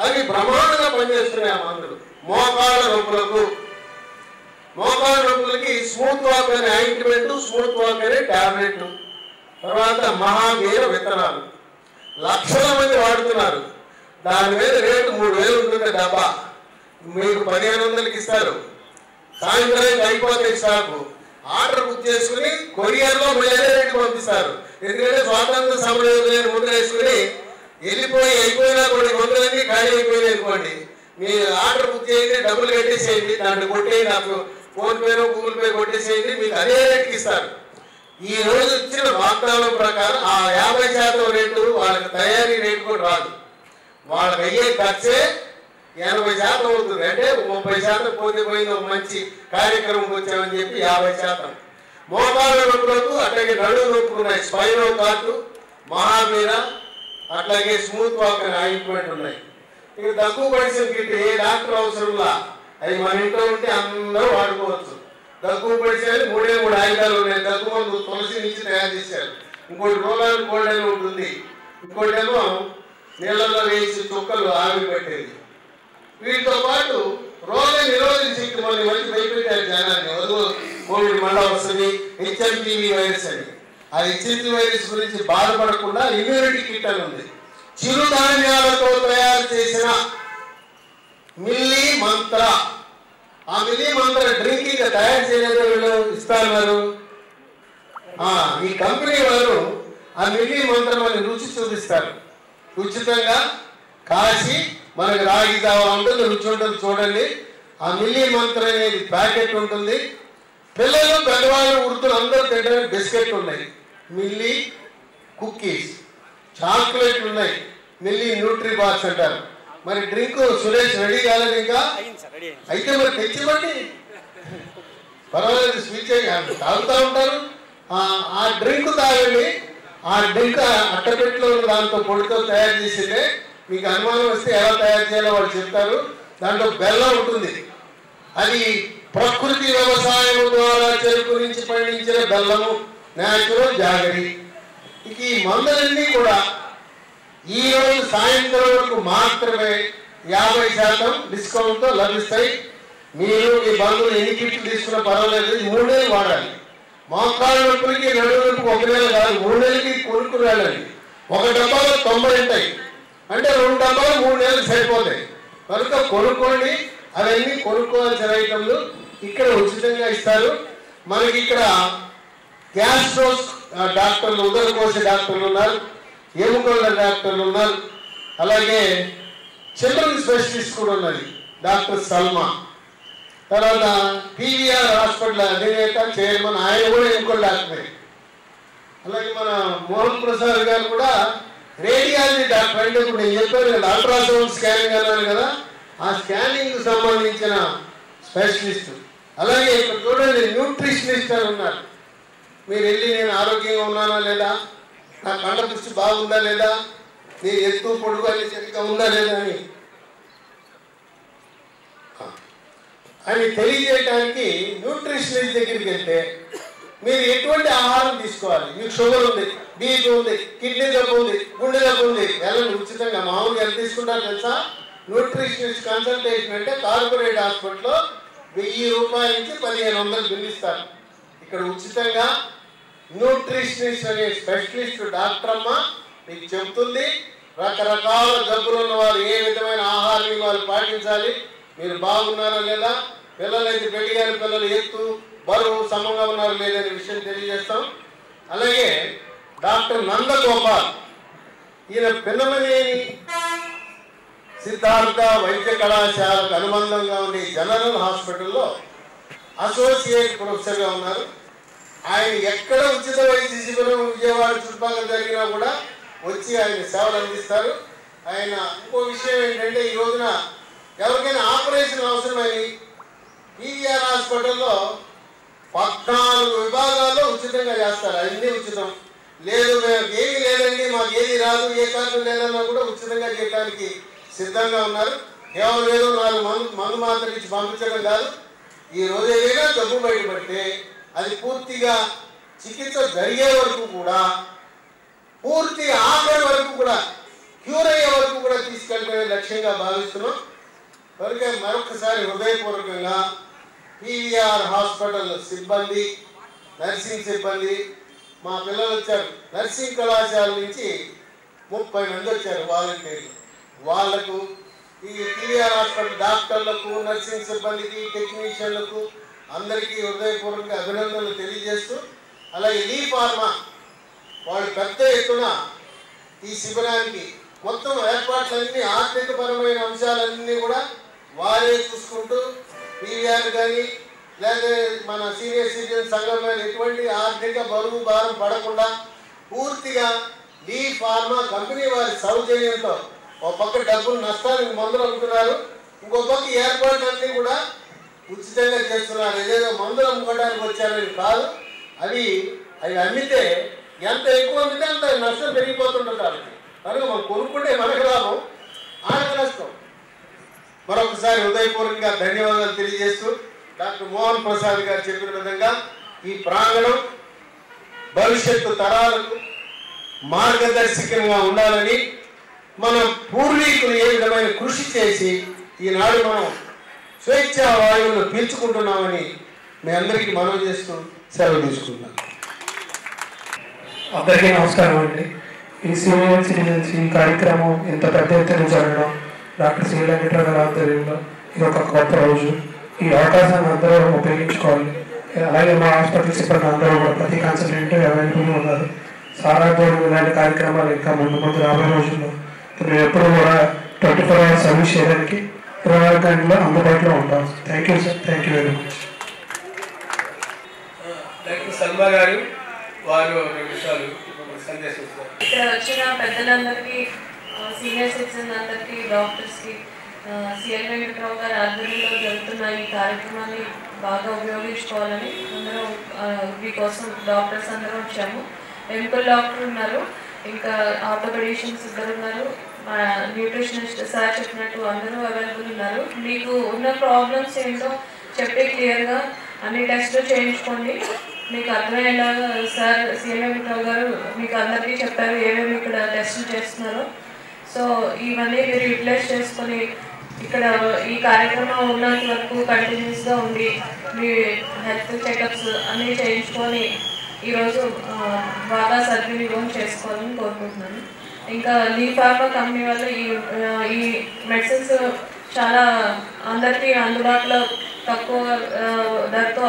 అవి బ్రహ్మాండంగా పనిచేస్తున్నాయి ఆ మందులు. మోకాళ్ళ నొప్పులకి స్మూత్ వాక్ అనే ఆయింట్మెంట్, స్మూత్ వాక్ అనే టాబ్లెట్, తర్వాత మహావీర విత్తనాలు లక్షల మంది వాడుతున్నారు. దాని మీద రేటు 3000 ఉంటుంది డబ్బా. మీకు 1500కి ఇస్తారు. సాయంత్రానికి అయిపోతాయి స్టాకు. ఆర్డర్ బుక్ చేసుకుని కొరియర్లో వేరే రేటు పంపిస్తారు. ఎందుకంటే స్వాతంత్ర సమరయోధులను ముద్ర వేసుకుని వెళ్ళిపోయి అయిపోయినా కొన్ని మందులన్నీ ఖాళీ అయిపోయినాయి అనుకోండి, మీరు ఆర్డర్ బుక్ చేయండి, డబ్బులు కట్టేసేయండి, దాంట్లో కొట్టేయండి, నాకు ఫోన్పేనో గూగుల్ పే కొట్టేసేయండి, మీకు అదే రేటుకి ఇస్తారు. ఈ రోజు ఇచ్చిన వాగ్దానం ప్రకారం ఆ 50% రేటు వాళ్ళకి తయారీ రేటు కూడా రాదు. వాళ్ళకి అయ్యే ఖర్చే 80% అవుతుంది. అంటే 30% పోతే పోయింది. ఒక మంచి కార్యక్రమంకి వచ్చామని చెప్పి 50%. మోకాళ్ళ నొప్పులకు అట్లాగే నడుము నొప్పులు ఉన్నాయి. స్పైనో కార్డు, మహావీర, అట్లాగే స్మూత్ వాక్ అనే ఆయింట్మెంట్ ఉన్నాయి. ఇక దగ్గు పడిసిన కిట్ ఏ డాక్టర్ అవసరంలా, అవి మన ఇంట్లో ఉంటే అందరూ వాడుకోవచ్చు. దగ్గు పడిసేది 3 ఆయుధాలు ఉన్నాయి. దగ్గు మందు తులసి నుంచి తయారు చేశారు. ఇంకోటి రోలాన్ గోల్డ్ అని ఉంటుంది. ఇంకోటి ఏమో నీళ్ళల్లో వేసి చుక్కలు ఆవిరి పెట్టేది. వీటితో పాటు రోగ నిరోధక శక్తి మన మంచి భయపెట్టారు జనాన్ని. కోవిడ్ మళ్ళా వస్తుంది, హెచ్ఎంపీవీ వైరస్ అని. ఆ హెచ్ఎంపీ వైరస్ గురించి బాధపడకుండా ఇమ్యూనిటీ కిట్ అని ఉంది. చిరుధాన్యాలతో తయారు చేసిన మిల్లీ మంత్ర, ఆ మిల్లీ మంత్ర డ్రింక్ ఇంకా తయారు చేయలేదు, వీళ్ళు ఇస్తారు. ఈ కంపెనీ వారు ఆ మిల్లీ మంత్రం అని రుచి చూపిస్తారు. ఉచితంగా కాసి మనకు రాగి జావా ఉంటుంది, రుచి ఉంటుంది. చూడండి, ఆ మిల్లీ మంత్ర అనేది ప్యాకెట్ ఉంటుంది. పిల్లలు, పెద్దవాళ్ళు, వృద్ధులు అందరూ తినడానికి బిస్కెట్ ఉన్నాయి, మిల్లీ కుక్కీస్, చాక్లెట్లు ఉన్నాయి, మిల్లీ న్యూట్రీ బాక్స్ అంటారు. మరి డ్రింక్ సురేష్ రెడీ కాలేదు ఇంకా? అయితే మరి తెచ్చివ్వండి, పర్వాలేదు, స్వీచ్ తాగుతూ ఉంటారు. ఆ డ్రింక్ తాగండి. ఆ డ్రింక్ అట్టపెట్టిలో దాంతో పొడితో తయారు చేసిందే. మీకు అనుమానం వస్తే ఎలా తయారు చేయాలో వాళ్ళు చెప్తారు. దాంట్లో బెల్లం ఉంటుంది. అది ప్రకృతి వ్యవసాయం ద్వారా చెరుకు నుంచి పండించిన బెల్లము, న్యాచురల్ జాగరి. ఇక ఈ మందులన్నీ కూడా ఈ రోజు సాయంత్రం వరకు మాత్రమే 50% డిస్కౌంట్తో లభిస్తాయి. మీరు ఈ మందులు ఎన్ని కిట్లు తీసుకున్నా పర్వాలేదు, 3 నెలలు వాడాలి. మోకాళ్ళ నొప్పులకి, నడుము నొప్పుకి 1 నెల కాదు, 3 నెలలకి కొనుక్కుని వెళ్ళాలి. ఒక డబ్బాలో 90 ఉంటాయి. అంటే 2 డబ్బాలు 3 నెలలు సరిపోతాయి. కనుక కొనుక్కోండి. అవన్నీ కొనుక్కోవాల్సిన ఐటమ్లు ఇక్కడ ఉచితంగా ఇస్తారు. మనకి ఇక్కడ గ్యాస్ట్రోస్ డాక్టర్లు, ఉదరకోశ డాక్టర్లు ఉన్నారు, ఎముకల డాక్టర్లు ఉన్నారు, అలాగే చిల్డ్రన్ స్పెషలిస్ట్ కూడా ఉన్నది, డాక్టర్ సల్మా. తర్వాత పీవీఆర్ హాస్పిటల్ అధినేత, చైర్మన్, ఆయన కూడా ఎముకల డాక్టరే. అలాగే మన మోహన్ ప్రసాద్ గారు కూడా రేడియాలజీ డాక్టర్. అంటే ఇప్పుడు నేను చెప్పాను కదా, అల్ట్రాసౌండ్ స్కానింగ్ అన్నాను కదా, ఆ స్కానింగ్ సంబంధించిన స్పెషలిస్ట్. అలాగే ఇక్కడ చూడండి, న్యూట్రిషనిస్ట్ అని ఉన్నారు. మీరు వెళ్ళి నేను ఆరోగ్యంగా ఉన్నానా లేదా, నా కండ దృష్టి బాగుందా లేదా, నేను ఎత్తు పొడుగు అని సరిగ్గా ఉందా లేదా అని తెలియజేయడానికి న్యూట్రిషనిస్ట్ దగ్గరికి వెళ్తే మీరు ఎటువంటి ఆహారం తీసుకోవాలి, మీకు షుగర్ ఉంది, బీపీ ఉంది, కిడ్నీ జబ్బు ఉంది, గుండె జబ్బు ఉంది, వెళ్ళండి ఉచితంగా. మామూలుగా ఎంత తీసుకుంటారు తెలుసా? న్యూట్రిషనిస్ట్ కన్సల్టేషన్ అంటే కార్పొరేట్ హాస్పిటల్లో 1000 రూపాయల నుంచి 1500 బిల్లు ఇస్తారు. ఇక్కడ ఉచితంగా న్యూట్రిషనిస్ట్ అనే స్పెషలిస్ట్ డాక్టర్ అమ్మ మీకు చెబుతుంది. రకరకాల జబ్బులు ఉన్న వారు ఏ విధమైన ఆహారాన్ని వారు పాటించాలి, మీరు బాగున్నారా లేదా, పిల్లలైతే పెళ్లి గారి పిల్లలు ఎత్తు బరువు సమంగా ఉన్నారు లేదనే విషయం తెలియజేస్తాం. అలాగే డాక్టర్ నందగోపాల్, ఈయన పిన్నమనేని సిద్ధార్థ వైద్య కళాశాలకు అనుబంధంగా ఉండే జనరల్ హాస్పిటల్లో అసోసియేట్ ప్రొఫెసర్గా ఉన్నారు. ఆయన ఎక్కడ ఉచిత వైద్య శిబిరం విజయవాడ చుట్టుపక్కల జరిగినా కూడా వచ్చి ఆయన సేవలు అందిస్తారు. ఆయన ఇంకో విషయం ఏంటంటే ఈ రోజున ఎవరికైనా ఆపరేషన్ అవసరమని పీవీఆర్ హాస్పిటల్లో 14 విభాగాల్లో ఉచితంగా చేస్తారు. అన్నీ ఉచితం. లేదు మేము ఏమీ లేదండి, మాకు ఏది రాదు, ఏ కార్డు లేదన్నా కూడా ఉచితంగా చేయడానికి సిద్ధంగా ఉన్నారు. కేవలం ఏదో 4 మందు మాత్రం ఇచ్చి పంపించడం కాదు. ఈ రోజు ఏదైనా జబ్బు బయటపడితే అది పూర్తిగా చికిత్స జరిగే వరకు కూడా, పూర్తి ఆఖరి వరకు కూడా, క్యూర్ అయ్యే వరకు కూడా తీసుకెళ్ళే లక్ష్యంగా భావిస్తున్నాం. కనుక మరొకసారి హృదయపూర్వకంగా పీవీఆర్ హాస్పిటల్ సిబ్బంది, నర్సింగ్ సిబ్బంది, మా పిల్లలు వచ్చారు నర్సింగ్ కళాశాల నుంచి 30 మంది వచ్చారు వాలంటీర్లు. వాళ్లకు ఈ పీవీఆర్ హాస్పిటల్ డాక్టర్లకు, నర్సింగ్ సిబ్బందికి, టెక్నీషియన్లకు అందరికీ హృదయపూర్వక అభినందనలు తెలియజేస్తూ, అలాగే లీ ఫార్మా వాళ్ళు పెద్ద ఎత్తున ఈ శిబిరానికి మొత్తం ఏర్పాట్లన్నీ, ఆర్థికపరమైన అంశాలన్నీ కూడా వారే చూసుకుంటూ పీవీఆర్ కానీ లేదా మన సీనియర్ సిటిజన్ సంఘం మీద ఎటువంటి ఆర్థిక బరువు భారం పడకుండా పూర్తిగా లీ ఫార్మా కంపెనీ వారి సౌజన్యంతో ఒక పక్క డబ్బులు నష్టానికి మందులు అమ్ముతున్నారు, ఇంకో పక్క ఏర్పాట్లన్నీ కూడా ఉచితంగా చేస్తున్నారు. ఏదేదో మందులు అమ్ముకోవడానికి వచ్చారని కాదు, అవి అమ్మితే ఎంత ఎక్కువ అమ్మితే అంత నష్టం పెరిగిపోతుంటుంది. కాబట్టి కనుక మనం కొనుక్కుంటే మనకు లాభం, ఆడకు నష్టం. మరొకసారి హృదయపూర్వకంగా ధన్యవాదాలు తెలియజేస్తూ, డాక్టర్ మోహన్ ప్రసాద్ గారు చెప్పిన విధంగా ఈ ప్రాంగణం భవిష్యత్తు తరాలకు మార్గదర్శకంగా ఉండాలని, మన పూర్వీకులు ఏ విధమైన కృషి చేసి ఈనాడు మనం స్వేచ్ఛా వాయువులను పీల్చుకుంటున్నామని మీ అందరికీ మనవి చేస్తూ సెలవు తీసుకుంటున్నాం. అందరికీ నమస్కారం అండి. ఈ సీనియర్ సిటిజన్స్ ఈ కార్యక్రమం ఇంత పెద్ద ఎత్తున జరగడం డాక్టర్ సి వెంకటరావు గారి ఆధ్వర్యంలో ఇది ఒక గొప్ప రోజు. ఈ అవకాశాన్ని అందరూ ఉపయోగించుకోవాలి. అలాగే మా హాస్పిటల్ సిబ్బంది అందరూ కూడా ప్రతి కన్సల్టెంట్ అవైలబుల్ ఉన్నారు. సారాధ్వర్యం ఇలాంటి కార్యక్రమాలు ఇంకా ముందు రాబోయే రోజుల్లో మేము ఎప్పుడు కూడా 24 hours సర్వీస్ చేయడానికి 24 గంటలు అందుబాటులో ఉంటాం. Thank you sir, thank you very much. Doctor Salma గారు వారు 2 నిమిషాలు సందేశిస్తారు. ఇక్కడ వచ్చిన పెద్దలందరికీ, సీనియర్ సిటిజన్ అందరికీ, డాక్టర్స్కి సిఎల్ వెంకటరావు గారి ఆధ్వర్యంలో జరుగుతున్న ఈ కార్యక్రమాన్ని బాగా ఉపయోగించుకోవాలని అందరూ మీకోసం డాక్టర్స్ అందరూ వచ్చాము. ఎంపల్ డాక్టర్ ఉన్నారు, ఇంకా ఆర్థోపెడిషియన్స్ 2 ఉన్నారు, న్యూట్రిషనిస్ట్ సార్ చెప్పినట్టు అందరూ అవైలబుల్ ఉన్నారు. మీకు ఉన్న ప్రాబ్లమ్స్ ఏంటో చెప్పి క్లియర్గా అన్ని టెస్టులు చేయించుకోండి. మీకు అర్థమయ్యేలాగా సార్ సిఎల్ వెంకటరావు గారు మీకు అందరికీ చెప్పారు ఏమేమి ఇక్కడ టెస్టులు చేస్తున్నారో. సో ఇవన్నీ మీరు యూటిలైజ్ చేసుకొని ఇక్కడ ఈ కార్యక్రమం ఉన్నంత వరకు కంటిన్యూస్గా ఉండి మీ హెల్త్ చెకప్స్ అన్నీ చేయించుకొని ఈరోజు బాగా సద్వినియోగం చేసుకోవాలని కోరుకుంటున్నాను. ఇంకా లీ ఫార్మా కంపెనీ వల్ల ఈ మెడిసిన్స్ చాలా అందరికీ అందుబాటులో తక్కువ ధరతో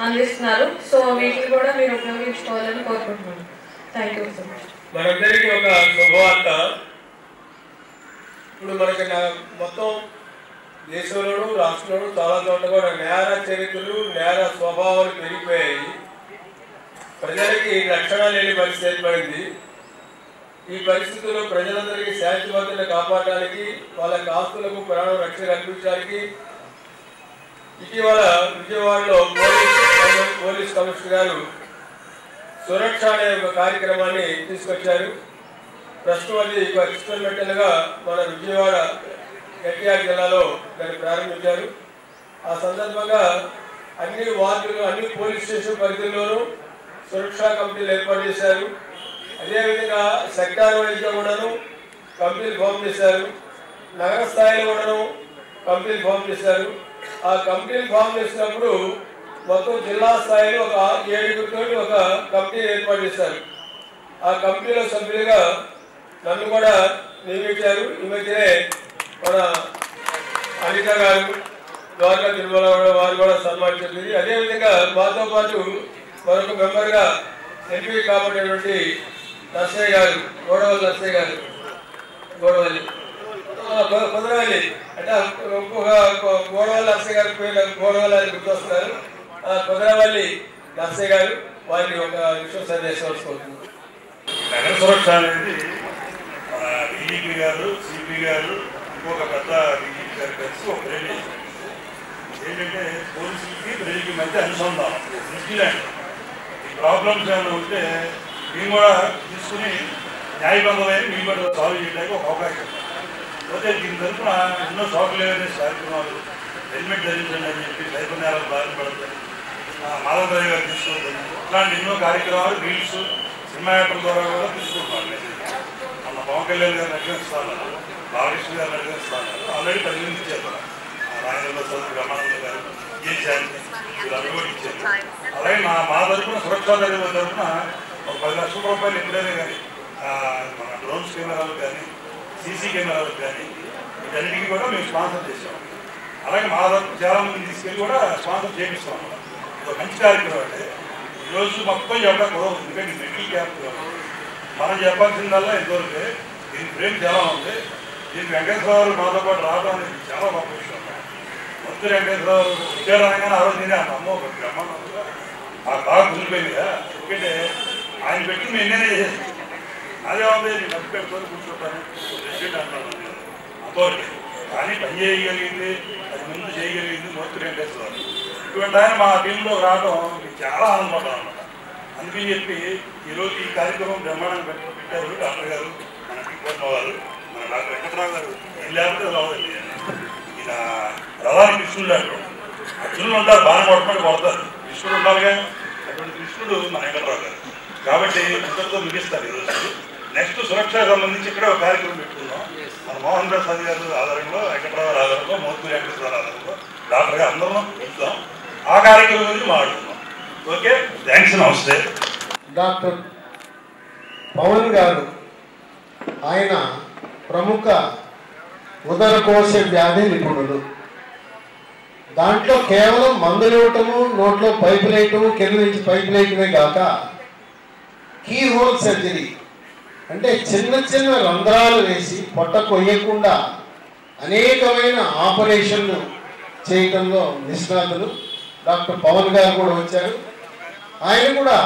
అందిస్తున్నారు. సో వీటిని కూడా మీరు ఉపయోగించుకోవాలని కోరుకుంటున్నాను. Thank you so much. మనందరికీ ఒక శుభవార్త. ఇప్పుడు మనకి మొత్తం దేశంలోనూ రాష్ట్రంలోనూ చాలా చోట్ల కూడా నేర చరిత్రలు, నేర స్వభావాలు పెరిగిపోయాయి. ప్రజలకి రక్షణ లేని పరిస్థితి ఏర్పడింది. ఈ పరిస్థితుల్లో ప్రజలందరికీ శాంతి భద్రతను కాపాడడానికి, వాళ్ళ ఆస్తులకు ప్రాణ రక్షణ కల్పించడానికి ఇటీవల విజయవాడలో పోలీస్ కమిషనర్ గారు సురక్ష అనే ఒక కార్యక్రమాన్ని తీసుకొచ్చారు. ప్రస్తుతం అది ఎక్స్పెరిమెంటల్గా మన విజయవాడ ఎన్టీఆర్ జిల్లాలో దాన్ని ప్రారంభించారు. ఆ సందర్భంగా అన్ని వార్డులు, అన్ని పోలీస్ స్టేషన్ పరిధిలోనూ సురక్షా కమిటీలు ఏర్పాటు చేశారు. అదేవిధంగా సెక్టార్ వైజ్గా కూడాను కమిటీలు ఫామ్ చేశారు. నగర స్థాయిలో కూడాను కమిటీలు ఫామ్ చేశారు. ఆ కమిటీలు ఫామ్ చేసినప్పుడు మొత్తం జిల్లా స్థాయిలో ఒక 7 ఒక కమిటీ ఏర్పాటు చేశారు. ఆ కమిటీలో సభ్యులుగా నన్ను కూడా నియమించారు. ఈ మధ్యనే మన అనిత గారు, ద్వారకా తిరుమల వారు కూడా సన్మానించింది. అదేవిధంగా మాతో పాటు మరొక మెంబర్గా ఎంపీ కాబట్టినటువంటి నర్సయ్య గారు, గోడవల్లి నర్సయ్య గారు, గోడవల్లి కుదరవల్లి అంటే ఇంకొక గోడవల్లి నర్సయ్య గారి పేరు గోడవల్లి అని గుర్తొస్తున్నారు. కుదరవల్లి నర్సయ్య గారు వారిని ఒక విషయం సందేశం వస్తుంది. నగర సురక్ష అనేది ఈ డీజీపీ గారు, సిపి గారు, ఇంకొక పెద్ద డీజీపీ గారు కలిసి ఒక ర్యాలీ చేశారు. ఏంటంటే పోలీసులకి ప్రజలకి మధ్య అనుసంధానం న్యూజిలాండ్ ఈ ప్రాబ్లమ్స్ ఏమైనా ఉంటే మేము కూడా తీసుకుని న్యాయబద్ధమైన మేము కూడా సాల్వ్ చేయడానికి ఒక అవకాశం. పోతే దీని తరఫున ఎన్నో సోషల్ అవేర్నెస్ కార్యక్రమాలు, హెల్మెట్ ధరించండి అని చెప్పి సైబర్ నేరాలు బాధపడతాయి, మాధవ గారు తీసుకోవద్దని ఇట్లాంటి ఎన్నో కార్యక్రమాలు రీల్స్, సినిమా యాప్ల ద్వారా కూడా తీసుకుంటున్నారు. మెసేజ్ మన పవన్ కళ్యాణ్ గారిని అడిగిస్తాను, బాలకృష్ణ గారిని అడిగిస్తాను, ఆల్రెడీ 10 మంది ఇచ్చారు. రాజేంద్ర ప్రసాద్, బ్రహ్మానంద గారు, ఏ శాంతి వీళ్ళందరూ కూడా ఇచ్చారు. అలాగే మా తరఫున సురక్షా దళాల తరఫున ఒక 10 లక్షల రూపాయలు ఎప్పుడైనా కానీ మన డ్రోన్స్ కెమెరాలు కానీ, సీసీ కెమెరాలు కానీ వీటన్నిటికీ కూడా మేము స్పాన్సర్ చేసాం. అలాగే మా తరఫున చాలా మంది తీసుకెళ్ళి కూడా స్పాన్సర్ చేపిస్తాం. ఇది ఒక మంచి కార్యక్రమం. అంటే ఈరోజు మొత్తం చెప్పడం కుదరదు, ఎందుకంటే మెడికల్ క్యాంప్ మనం చెప్పాల్సిందల్లా ఎంతవరకే. దీని ఫ్రేమ్ చాలా ఉంది. దీనికి వెంకటేశ్వరరావు మాతో పాటు రావడం అనేది చాలా గొప్ప విషయం. మొత్తం వెంకటేశ్వరరావు విజయరాగానే ఆ రోజు నేనే అమ్మ ఒక బ్రహ్మాండంగా ఆ బాగా కుదిరిపోయిందిగా. ఎందుకంటే ఆయన పెట్టి మేము ఎన్నైనా చేసేస్తాం. అదే ఉంది, నేను డబ్బు పెట్టుకొని కూర్చుంటాను ప్రెసిడెంట్ అంటాను అథారిటీ, కానీ పని చేయగలిగింది, అది ముందు చేయగలిగింది మొత్తం వెంకటేశ్వరరావు. ఇటువంటి ఆయన మా టీంలో రావడం చాలా ఆనందపడ్డాం అన్నమాట. అందుకని చెప్పి ఈరోజు ఈ కార్యక్రమం బ్రహ్మాండంగా పెట్టారు డాక్టర్ గారు, మన టీపూర్ణ గారు, మన డాక్టర్ వెంకటరావు గారు. ఏం లేకపోతే రావద్దండి. ఈయన ప్రధాని కృష్ణుడు అంటారు, అర్జునులు ఉంటారు, బాగా కొడతారు, కృష్ణుడు ఉండాలిగా. అటువంటి కృష్ణుడు మన వెంకటరావు గారు. కాబట్టి ఇద్దరితో ముగిస్తారు ఈరోజు. నెక్స్ట్ సురక్షకు సంబంధించి ఇక్కడ ఒక కార్యక్రమం పెట్టుకుందాం. మన మోహన్ ప్రసాద్ గారు ఆధారంలో, వెంకటరావు గారి ఆధారంలో, మోత్కూరి వెంకటేశ్వర ఆధారంలో డాక్టర్ గారు అందరం పెట్టుదాం. ఆ కార్యక్రమం గురించి మాట్లాడుతున్నాం. ఓకే, థ్యాంక్స్, నమస్తే. డాక్టర్ పవన్ గారు ఆయన ప్రముఖ ఉదరకోశ వ్యాధి నిపుణులు. దాంట్లో కేవలం మందులు ఇవ్వటము, నోట్లో పైపులు వేయటము, కింద నుంచి పైపులు వేయటమే కాక కీ హోల్ సర్జరీ అంటే చిన్న చిన్న రంధ్రాలు వేసి పొట్ట కొయ్యకుండా అనేకమైన ఆపరేషన్లు చేయటంలో నిష్ణాతులు. డాక్టర్ పవన్ గారు కూడా వచ్చారు. ఆయన కూడా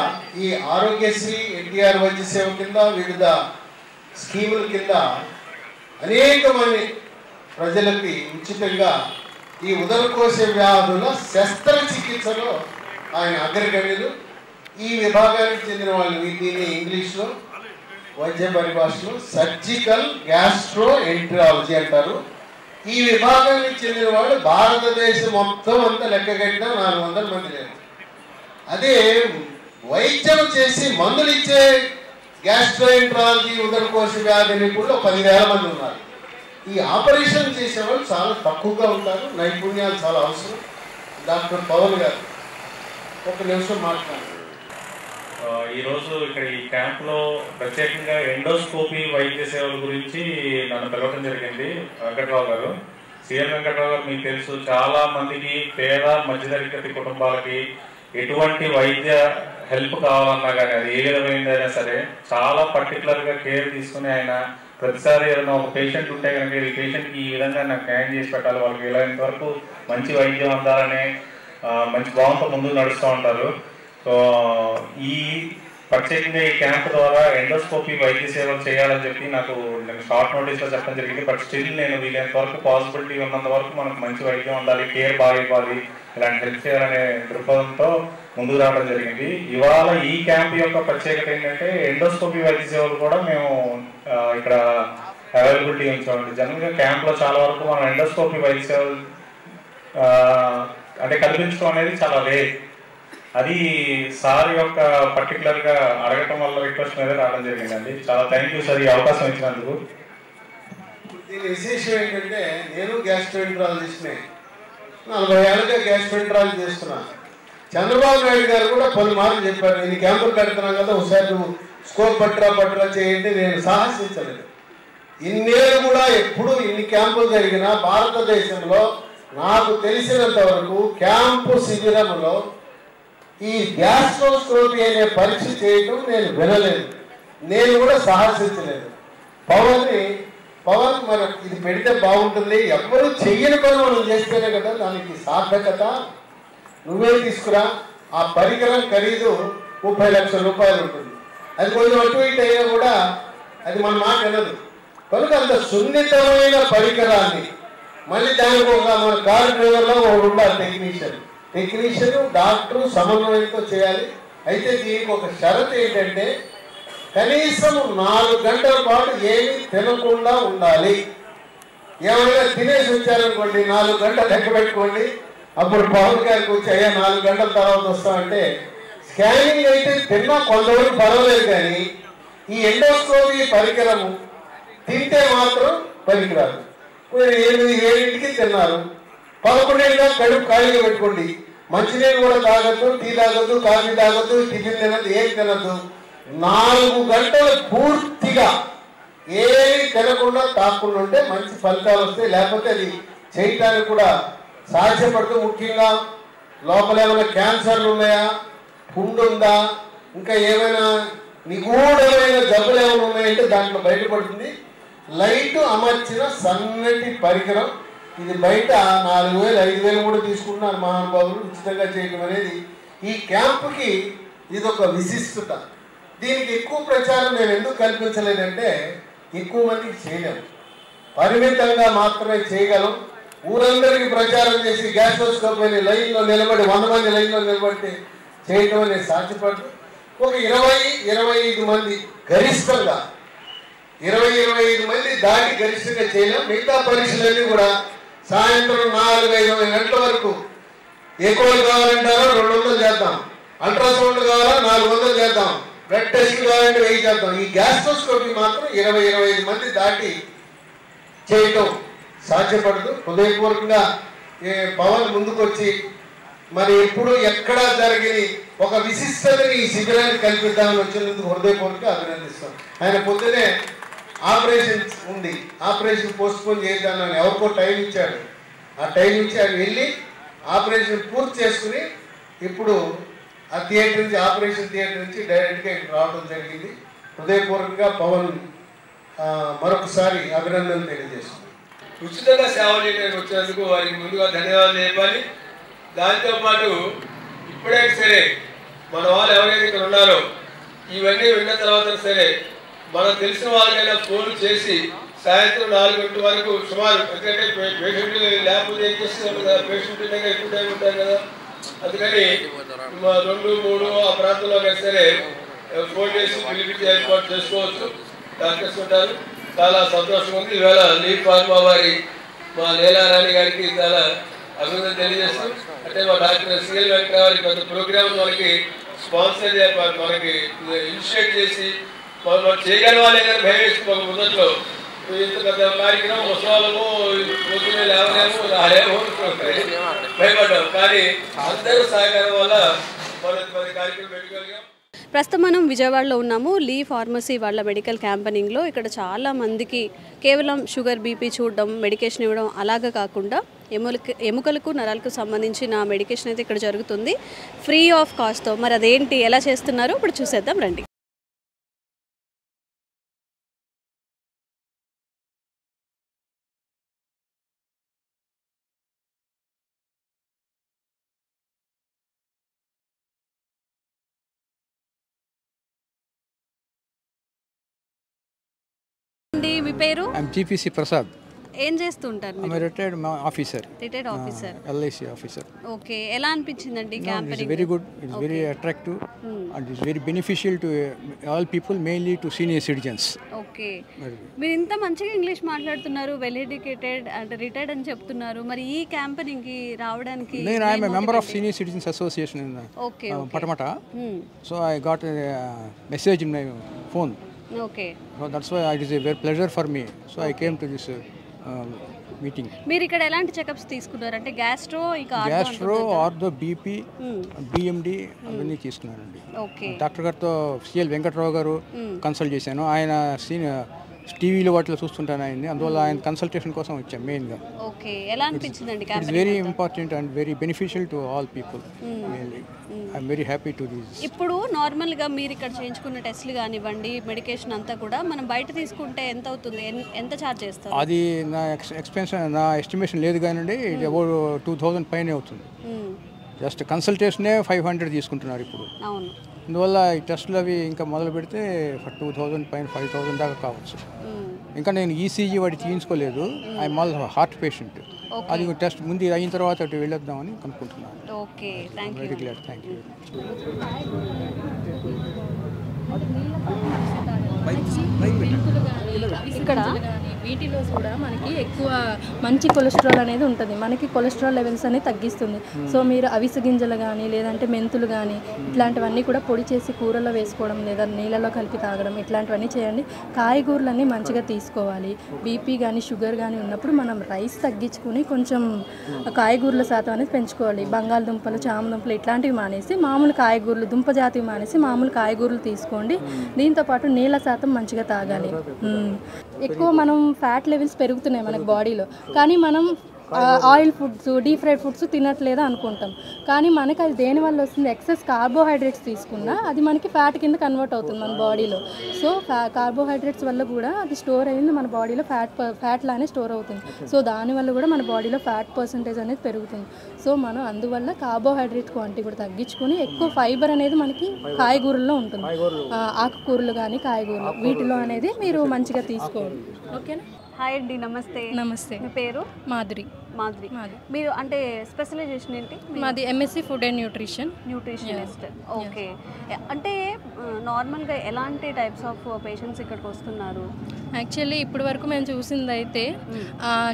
ఈ ఆరోగ్యశ్రీ, ఎన్టీఆర్ వైద్య సేవ కింద, వివిధ స్కీముల కింద అనేక మంది ప్రజలకి ఉచితంగా ఈ ఉదరకోశ వ్యాధుల శస్త్రచికిత్సలో ఆయన అగ్రగణ్యులు. ఈ విభాగానికి చెందిన వాళ్ళు దీన్ని ఇంగ్లీష్లో వైద్య పరిభాషలో సర్జికల్ గ్యాస్ట్రో ఎంట్రాలజీ అంటారు. ఈ విభాగానికి చెందిన వాళ్ళు భారతదేశం మొత్తం అంతా లెక్కగట్టిన 400 మంది లేరు. అదే వైద్యం చేసి మందులు ఇచ్చే గ్యాస్ట్రో ఎంట్రాలజీ ఉదరకోశ వ్యాధి నిపుణులు 10,000 మంది ఉన్నారు. ఈ ఆపరేషన్ చేసేవాళ్ళు చాలా తక్కువగా ఉంటారు. నైపుణ్యాలు చాలా అవసరం. డాక్టర్ పవన్ గారు ఒక నిమిషం మాట్లాడారు. ఈరోజు ఇక్కడ ఈ క్యాంప్లో ప్రత్యేకంగా ఎండోస్కోపీ వైద్య సేవల గురించి నన్ను పిలవడం జరిగింది. వెంకటరావు గారు, సిఎల్ వెంకటరావు గారు మీకు తెలుసు, చాలా మందికి పేద మధ్యతరగతి కుటుంబాలకి ఎటువంటి వైద్య హెల్ప్ కావాలన్నా కానీ అది ఏ విధమైనదైనా సరే చాలా పర్టికులర్గా కేర్ తీసుకుని ఆయన ప్రతిసారి ఏదైనా ఒక పేషెంట్ ఉంటే కనుక ఈ పేషెంట్కి ఈ విధంగా నాకు న్యాయం చేసి పెట్టాలి, వాళ్ళకి వీలైనంత వరకు మంచి వైద్యం అందాలనే మంచి భావంతో ముందుకు నడుస్తూ ఉంటారు. సో ఈ ప్రత్యేకంగా ఈ క్యాంప్ ద్వారా ఎండోస్కోపీ వైద్య సేవలు చేయాలని చెప్పి నేను షార్ట్ నోటీస్లో చెప్పడం జరిగింది. బట్ స్టిల్ నేను వీలైనంత వరకు పాసిబిలిటీ ఉన్నంత వరకు మనకు మంచి వైద్యం ఉండాలి, కేర్ బాగా ఇవ్వాలి, ఇలాంటి హెల్ప్ చేయాలనే దృక్పథంతో ముందుకు రావడం జరిగింది. ఇవాళ ఈ క్యాంప్ యొక్క ప్రత్యేకత ఏంటంటే ఎండోస్కోపీ వైద్య సేవలు కూడా మేము ఇక్కడ అవైలబిలిటీ ఉంచామండి. జనరల్గా క్యాంప్లో చాలా వరకు మనం ఎండోస్కోపీ వైద్య సేవలు అంటే కల్పించడం అనేది చాలా రేర్. అది సార్ యొక్క పర్టికులర్గా అడగటం వల్ల రిక్వెస్ట్ మీద రావడం జరిగిందండి. చాలా థ్యాంక్ యూ సార్ ఈ అవకాశం ఇచ్చినందుకు. దీని విశేషం ఏంటంటే నేను గ్యాస్ట్రోఎంట్రాలజిస్ట్నే, 40 ఏళ్ళుగా గ్యాస్ట్రోఎంట్రాలజీ చేస్తున్నాను. చంద్రబాబు నాయుడు గారు కూడా 10 మార్లు చెప్పారు, నేను క్యాంపులు కడుతున్నాను కదా ఒకసారి నువ్వు స్కోప్ పట్రా చేయండి. నేను సాహసించలేదు. ఇన్నేళ్ళు కూడా ఎప్పుడు ఇన్ని క్యాంపులు జరిగినా భారతదేశంలో నాకు తెలిసినంత వరకు క్యాంపు శిబిరంలో ఈ గ్యాస్ట్రోస్కోపీ అనే పరీక్ష చేయటం నేను వినలేదు, నేను కూడా సాహసించలేదు. పవన్ మనం ఇది పెడితే బాగుంటుంది, ఎవ్వరూ చెయ్యని పని మనం చేస్తేనే కదా దానికి సార్థకత. నువ్వే తీసుకురా. ఆ పరికరం ఖరీదు 30 లక్షల రూపాయలు ఉంటుంది. అది కొంచెం అటు ఇటు అయినా కూడా అది మన మాట వినదు. కనుక అంత సున్నితమైన పరికరాన్ని మళ్ళీ దానికి ఒక మన కారు డ్రైవర్లో ఒకడు ఉండాలి టెక్నీషియన్ డాక్టరు సమన్వయంతో చేయాలి. అయితే దీనికి ఒక షరతు ఏంటంటే కనీసం 4 గంటల పాటు ఏమీ తినకుండా ఉండాలి. ఏమైనా తినేసి వచ్చారనుకోండి 4 గంటలు లెక్క పెట్టుకోండి. అప్పుడు పవన్ గారికి వచ్చి అయ్యా 4 గంటల తర్వాత వస్తామంటే స్కానింగ్ అయితే తిన్నా కొంతవరకు పర్వాలేదు, కానీ ఈ ఎండోస్కోపీ పరికరము తింటే మాత్రం పనికిరాదు. 8-7కి తిన్నారు, 11 కడుపు ఖాళీగా పెట్టుకోండి. మంచినీళ్ళు కూడా తాగద్దు, టీ తాగద్దు, కాఫీ తాగద్దు, టిఫిన్ తినద్దు, ఏం తినద్దు. 4 గంటలు పూర్తిగా ఏమి తినకుండా తాకుండా ఉంటే మంచి ఫలితాలు వస్తాయి. లేకపోతే అది చేయటానికి కూడా సాధ్యపడుతూ, ముఖ్యంగా లోపల ఏమైనా క్యాన్సర్లు ఉన్నాయా, పుండు ఉందా, ఇంకా ఏమైనా నిగూఢమైన జబ్బులు ఏమైనా ఉన్నాయంటే దాంట్లో బయటపడుతుంది. లైట్ అమర్చిన సన్నటి పరికరం ఇది బయట 4,000-5,000 కూడా తీసుకుంటున్నారు మహానుభావులు ఉచితంగా చేయడం అనేది. ఈ క్యాంపుకి ఇది ఒక విశిష్టత. దీనికి ఎక్కువ ప్రచారం నేను ఎందుకు కల్పించలేదంటే ఎక్కువ మందికి చేయలేము, పరిమితంగా మాత్రమే చేయగలం. ఊరందరికీ ప్రచారం చేసి గ్యాస్ట్రోస్కోప్ అని లైన్లో నిలబడి 100 మంది లైన్లో నిలబడి చేయడం అనేది సాధ్యపడదు. ఒక 20-25 మంది గరిష్టంగా 20-25 మంది దాటి గరిష్టంగా చేయలేం. మిగతా పరీక్షలన్నీ కూడా సాయంత్రం 4-5 గంటల వరకు. ఎక్కువలు కావాలంటారో 200 చేద్దాం, అల్ట్రాసౌండ్ కావాలా 400 చేద్దాం, బ్లడ్ టెస్ట్ కావాలంటే 1000 చేద్దాం. ఈ గ్యాస్ట్రోస్కోపీ మాత్రం 20-25 మంది దాటి చేయటం సాధ్యపడదు. హృదయపూర్వకంగా పవన్ ముందుకొచ్చి మరి ఎప్పుడు ఎక్కడా జరిగిన ఒక విశిష్టతని ఈ శిబిరాన్ని కల్పిద్దామని వచ్చినందుకు హృదయపూర్వకంగా అభినందిస్తాం. ఆయన పొద్దునే ఆపరేషన్ ఉంది, ఆపరేషన్ పోస్ట్పోన్ చేద్దామని ఎవరికో టైం ఇచ్చాడు. ఆ టైం ఇచ్చి ఆయన వెళ్ళి ఆపరేషన్ పూర్తి చేసుకుని ఇప్పుడు ఆ థియేటర్ నుంచి ఆపరేషన్ థియేటర్ నుంచి డైరెక్ట్గా ఇక్కడ రావడం జరిగింది. హృదయపూర్వకంగా పవన్ మరొకసారి అభినందనలు తెలియజేస్తున్నాం. ఉచితంగా సేవ చేయడానికి వచ్చినందుకు వారికి ముందుగా ధన్యవాదాలు చెప్పాలి. దాంతోపాటు ఇప్పుడైనా సరే మన వాళ్ళు ఎవరైతే ఇక్కడ ఉన్నారో ఇవన్నీ విన్న తర్వాత సరే మనకు తెలిసిన వాళ్ళకైనా ఫోన్ చేసి సాయంత్రం 4 గంటల వరకు సుమారు, ఎందుకంటే పేషెంట్ లేకపోతే ఏం చేస్తున్నారు కదా, పేషెంట్ ఎక్కువ టైం ఉంటారు కదా, అందుకని 2-3 ఆ ప్రాంతంలో సరే ఫోన్ చేసి పిలిపించి ఏర్పాటు చేసుకోవచ్చు. డాక్టర్స్ ఉంటారు. చాలా సంతోషంగా ఉంది. ఈవేళ లీఫ్ ఫార్మా వారి మా లీలారాణి గారికి చాలా అభినందన తెలియజేస్తాం. అంటే మా డాక్టర్ సిఎల్ వెంకటరావు పెద్ద ప్రోగ్రామ్ మనకి స్పాన్సర్ చేయాలి, మనకి ఇనిషియేట్ చేసి మనం చేయగలవాలి కానీ భయం వేసుకోక ముందట్లో ఇంత పెద్ద కార్యక్రమం ముసలాము పొద్దున్నే లేవలేము రాలేము భయపడ్డాం. కానీ అందరూ సహకారం వల్ల మన కార్యక్రమం పెట్టుకోగలిగాం. ప్రస్తుతం మనం విజయవాడలో ఉన్నాము. లీ ఫార్మసీ వాళ్ళ మెడికల్ క్యాంపెనింగ్లో. ఇక్కడ చాలా మందికి కేవలం షుగర్, బీపీ చూడడం, మెడికేషన్ ఇవ్వడం అలాగా కాకుండా ఎముకలకు నరాలకు సంబంధించిన మెడికేషన్ అయితే ఇక్కడ జరుగుతుంది ఫ్రీ ఆఫ్ కాస్ట్తో. మరి అదేంటి, ఎలా చేస్తున్నారు ఇప్పుడు చూసేద్దాం రండి. మీ పేరు? జీపీసీ ప్రసాద్. ఏం చేస్తుంటారు? Retired officer. Retired officer, LIC officer. Okay, ఎలా అనిపించిందండి campaigning? Very good, it's very attractive and it's very beneficial to all people, mainly to senior citizens. Okay, మీరు ఇంత మంచిగా ఇంగ్లీష్ మాట్లాడుతున్నారు, వెల్ ఎడ్యుకేటెడ్ అంటే రిటైర్డ్ అని చెప్తున్నారు, మరి ఈ క్యాంపెయినింగ్ కి రావడానికి? నేను I'm a member of senior citizens association in Patamata. So I got a message in my phone. Okay. So that's why it is a very pleasure for me. So I came to this meeting. మీరు ఇక్కడ ఎలాంటి చెకప్స్ తీసుకున్నారు? అంటే గ్యాస్ట్రో, ఇంకా ఆర్థో, బీపీ, బిఎండి అవన్నీ తీసుకున్నానండి. ఓకే, డాక్టర్ గారితో సిఎల్ వెంకటరావు గారు కన్సల్ట్ చేశాను. ఆయన టీవీలో వాటిలో చూస్తుంటాను ఆయన్ని, అందువల్ల ఆయన కన్సల్టేషన్ కోసం వచ్చాను మెయిన్గా. ఓకే, ఎలా అనిపించిందండి? It's very important and very beneficial to all people. I'm very happy to this. ఇప్పుడు నార్మల్గా మీరు ఇక్కడ చేయించుకున్న టెస్ట్లు కానివ్వండి, మెడికేషన్ అంతా కూడా మనం బయట తీసుకుంటే ఎంత అవుతుంది, ఎంత ఛార్జ్ చేస్తారు? అది నా నా ఎస్టిమేషన్ లేదు కానివ్వండి, ఇది అబౌట్ 2000 పైనే అవుతుంది. జస్ట్ కన్సల్టేషనే 500 తీసుకుంటున్నారు ఇప్పుడు. అవును. అందువల్ల ఈ టెస్టులు అవి ఇంకా మొదలు పెడితే 2000 పైన 5000 దాకా కావచ్చు. ఇంకా నేను ఈసీజీ వాటి తీయించుకోలేదు. ఐ మాల్ హార్ట్ పేషెంట్. అది టెస్ట్ ముందు అయిన తర్వాత అటు వెళ్ళొద్దామని కనుక్కుంటున్నాను. Okay, thank you. Very glad, thank you. ఇక్కడ వీటిలో కూడా మనకి ఎక్కువ మంచి కొలెస్ట్రాల్ అనేది ఉంటుంది. మనకి కొలెస్ట్రాల్ లెవెల్స్ అనేది తగ్గిస్తుంది. సో మీరు అవిసె గింజలు కానీ లేదంటే మెంతులు కానీ ఇట్లాంటివన్నీ కూడా పొడి చేసి కూరలో వేసుకోవడం లేదా నీళ్ళలో కలిపి తాగడం ఇట్లాంటివన్నీ చేయండి. కాయగూరలన్నీ మంచిగా తీసుకోవాలి. బీపీ కానీ షుగర్ కానీ ఉన్నప్పుడు మనం రైస్ తగ్గించుకుని కొంచెం కాయగూరల శాతం అనేది పెంచుకోవాలి. బంగాళదుంపలు, చామదుంపలు ఇట్లాంటివి మానేసి మామూలు కాయగూరలు, దుంప జాతివి మానేసి మామూలు కాయగూరలు తీసుకోండి. దీంతోపాటు నీళ్ళ శాతం మంచిగా తాగాలి. ఎక్కువ మనం ఫ్యాట్ లెవెల్స్ పెరుగుతున్నాయి మనకి బాడీలో, కానీ మనం oil foods, deep fried foods తినట్లేదు అనుకుంటాం. కానీ మనకి అది దేనివల్ల వస్తుంది? ఎక్సెస్ కార్బోహైడ్రేట్స్ తీసుకున్నా అది మనకి ఫ్యాట్ కింద కన్వర్ట్ అవుతుంది మన బాడీలో. సో కార్బోహైడ్రేట్స్ వల్ల కూడా అది స్టోర్ అయ్యింది మన బాడీలో, ఫ్యాట్ లానే స్టోర్ అవుతుంది. సో దానివల్ల కూడా మన బాడీలో ఫ్యాట్ పర్సంటేజ్ అనేది పెరుగుతుంది. సో మనం అందువల్ల కార్బోహైడ్రేట్ క్వాంటిటీ కూడా తగ్గించుకొని ఎక్కువ ఫైబర్ అనేది మనకి కాయగూరల్లో ఉంటుంది. ఆకుకూరలు కానీ కాయగూరలు వీటిలో అనేది మీరు మంచిగా తీసుకోవాలి. ఓకేనా? హాయ్ అండి, నమస్తే. నమస్తే. మీ పేరు? మాధురి. మీరు అంటే స్పెషలైజేషన్ ఏంటి? మాది MSc food and nutritionist. Okay. అంటే నార్మల్గా ఎలాంటి టైప్స్ ఆఫ్ పేషెంట్స్ ఇక్కడికి వస్తున్నారు? యాక్చువల్లీ ఇప్పటి వరకు మేము చూసింది అయితే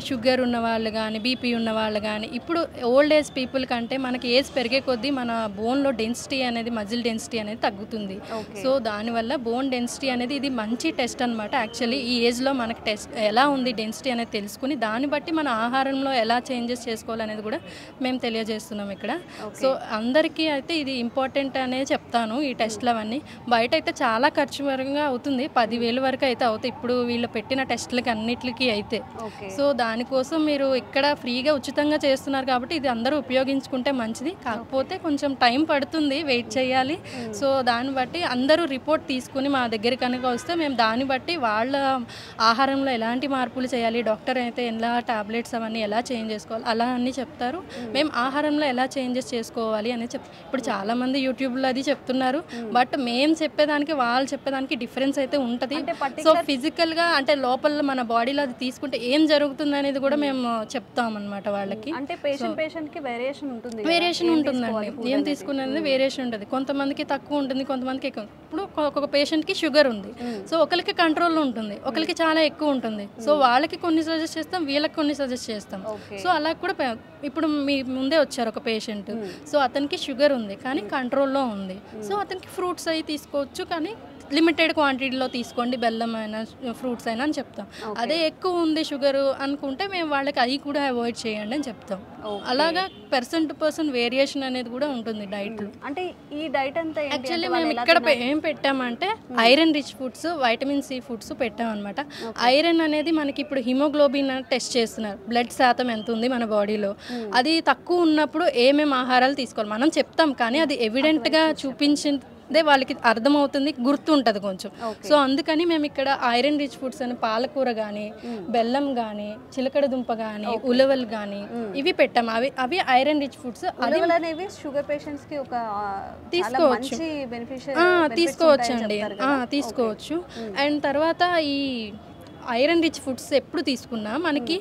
షుగర్ ఉన్న వాళ్ళు కానీ బీపీ ఉన్న వాళ్ళు కానీ, ఇప్పుడు ఓల్డ్ ఏజ్ పీపుల్ కంటే మనకి ఏజ్ పెరిగే కొద్దీ మన బోన్లో డెన్సిటీ అనేది, మజిల్ డెన్సిటీ అనేది తగ్గుతుంది. సో దానివల్ల బోన్ డెన్సిటీ అనేది ఇది మంచి టెస్ట్ అనమాట. యాక్చువల్లీ ఈ ఏజ్లో మనకి టెస్ట్ ఎలా ఉంది డెన్సిటీ అనేది తెలుసుకుని దాన్ని బట్టి మన ఆహారంలో ఎలా చేంజెస్ చేసుకోవాలనేది కూడా మేము తెలియజేస్తున్నాం ఇక్కడ. సో అందరికీ అయితే ఇది ఇంపార్టెంట్ అనే చెప్తాను. ఈ టెస్ట్లు అవన్నీ బయట అయితే చాలా ఖర్చు పరంగా అవుతుంది, 10,000 వరకు అయితే అవుతాయి ఇప్పుడు వీళ్ళు పెట్టిన టెస్టులకి అన్నిటికీ అయితే. సో దానికోసం మీరు ఇక్కడ ఫ్రీగా ఉచితంగా చేస్తున్నారు కాబట్టి ఇది అందరూ ఉపయోగించుకుంటే మంచిది. కాకపోతే కొంచెం టైం పడుతుంది, వెయిట్ చేయాలి. సో దాన్ని బట్టి అందరూ రిపోర్ట్ తీసుకుని మా దగ్గర కనుక వస్తే మేము దాన్ని బట్టి వాళ్ళ ఆహారంలో ఎలాంటి మార్పులు చేయాలి, డాక్టర్ అయితే ఎలా టాబ్లెట్స్ అవన్నీ ఎలా చేంజ్ చేసుకోవాలి అలా అన్నీ చెప్తారు. మేము ఆహారంలో ఎలా చేంజెస్ చేసుకోవాలి అని ఇప్పుడు చాలామంది యూట్యూబ్లో అది చెప్తున్నారు. బట్ మేము చెప్పేదానికి వాళ్ళు చెప్పేదానికి డిఫరెన్స్ అయితే ఉంటుంది. సో ఫిజికల్గా అంటే లోపల మన బాడీలో అది తీసుకుంటే ఏం జరుగుతుంది అనేది కూడా మేము చెప్తామన్నమాట వాళ్ళకి. అంటే పేషెంట్కి వేరియేషన్ ఉంటుంది, వేరియేషన్ ఉంటుందండి. ఏం తీసుకునేది వేరియేషన్ ఉంటుంది. కొంతమందికి తక్కువ ఉంటుంది, కొంతమందికి ఎక్కువ. ఇప్పుడు ఒక్కొక్క పేషెంట్కి షుగర్ ఉంది, సో ఒకరికి కంట్రోల్లో ఉంటుంది, ఒకరికి చాలా ఎక్కువ ఉంటుంది. సో వాళ్ళకి కొన్ని సజెస్ట్ చేస్తాం, వీళ్ళకి కొన్ని సజెస్ట్ చేస్తాం. సో అలా కూడా ఇప్పుడు మీ ముందే వచ్చారు ఒక పేషెంట్, సో అతనికి షుగర్ ఉంది కానీ కంట్రోల్లో ఉంది. సో అతనికి ఫ్రూట్స్ అవి తీసుకోవచ్చు కానీ లిమిటెడ్ క్వాంటిటీలో తీసుకోండి, బెల్లం అయినా ఫ్రూట్స్ అయినా అని చెప్తాం. అదే ఎక్కువ ఉంది షుగర్ అనుకుంటే మేము వాళ్ళకి అవి కూడా అవాయిడ్ చేయండి అని చెప్తాం. అలాగా పర్సన్ టు పర్సన్ వేరియేషన్ అనేది కూడా ఉంటుంది డైట్లో. అంటే ఈ డైట్ అంతా యాక్చువల్లీ మేము ఇక్కడ ఏం పెట్టామంటే iron rich foods, vitamin C foods పెట్టామన్నమాట. ఐరన్ అనేది మనకి ఇప్పుడు హిమోగ్లోబిన్ టెస్ట్ చేస్తున్నారు, బ్లడ్ శాతం ఎంత ఉంది మన బాడీలో. అది తక్కువ ఉన్నప్పుడు ఏమేమి ఆహారాలు తీసుకోవాలి మనం చెప్తాం, కానీ అది ఎవిడెంట్గా చూపించిందే వాళ్ళకి అర్థమవుతుంది, గుర్తుంటుంది కొంచెం. సో అందుకని మేము ఇక్కడ ఐరన్ రిచ్ ఫుడ్స్ అని పాలకూర కానీ, బెల్లం కానీ, చిలకడ దుంప కానీ, ఉలవలు కానీ ఇవి పెట్టాము. అవి ఐరన్ రిచ్ ఫుడ్స్. అనేవి షుగర్ పేషెంట్స్ కి ఒక తీసుకోవచ్చు, తీసుకోవచ్చండి, తీసుకోవచ్చు. అండ్ తర్వాత ఈ ఐరన్ రిచ్ ఫుడ్స్ ఎప్పుడు తీసుకున్నా మనకి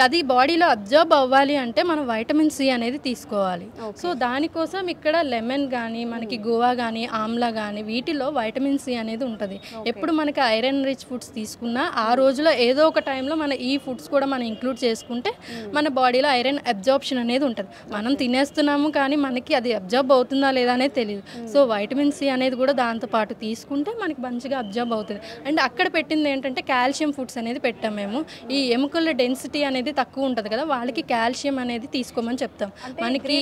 అది బాడీలో అబ్జర్బ్ అవ్వాలి అంటే మనం వైటమిన్ సి అనేది తీసుకోవాలి. సో దానికోసం ఇక్కడ లెమన్ కానీ, మనకి గోవా కానీ, ఆమ్లా కానీ వీటిలో వైటమిన్ సి అనేది ఉంటుంది. ఎప్పుడు మనకి ఐరన్ రిచ్ ఫుడ్స్ తీసుకున్నా ఆ రోజులో ఏదో ఒక టైంలో మన ఈ ఫుడ్స్ కూడా మనం ఇంక్లూడ్ చేసుకుంటే మన బాడీలో ఐరన్ అబ్జార్ప్షన్ అనేది ఉంటుంది. మనం తినేస్తున్నాము కానీ మనకి అది అబ్జర్బ్ అవుతుందా లేదా అనేది తెలియదు. సో వైటమిన్ సి అనేది కూడా దాంతోపాటు తీసుకుంటే మనకి మంచిగా అబ్జర్బ్ అవుతుంది. అండ్ అక్కడ పెట్టింది ఏంటంటే కాల్షియం ఫుడ్స్ అనేది పెట్టాం మేము. ఈ ఎముకల డెన్సిటీ అనేది తక్కువ ఉంటుంది కదా, వాళ్ళకి కాల్షియం అనేది తీసుకోమని చెప్తాం. మనకి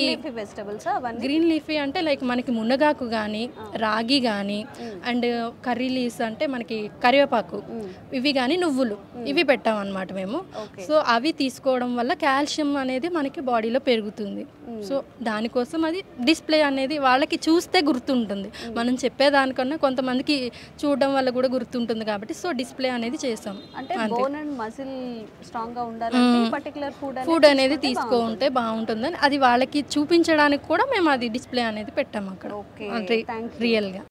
గ్రీన్ లీఫీ అంటే లైక్ మనకి మునగాకు కానీ, రాగి కానీ, అండ్ కర్రీ లీవ్స్ అంటే మనకి కరివేపాకు, ఇవి కానీ నువ్వులు, ఇవి పెట్టాం అన్నమాట మేము. సో అవి తీసుకోవడం వల్ల కాల్షియం అనేది మనకి బాడీలో పెరుగుతుంది. సో దానికోసం అది డిస్ప్లే అనేది వాళ్ళకి చూస్తే గుర్తుంటుంది. మనం చెప్పేదానికన్నా కొంతమందికి చూడడం వల్ల కూడా గుర్తుంటుంది కాబట్టి సో డిస్ప్లే అనేది చేస్తాం. అంటే బోన్ అండ్ మజిల్ స్ట్రాంగ్ గా ఉండాలంటే పర్టిక్యులర్ ఫుడ్ అనేది తీసుకుంటే బాగుంటుందని అది వాళ్ళకి చూపించడానికి కూడా మేము అది డిస్ప్లే అనేది పెట్టాము అక్కడ. ఓకే, రియల్గా.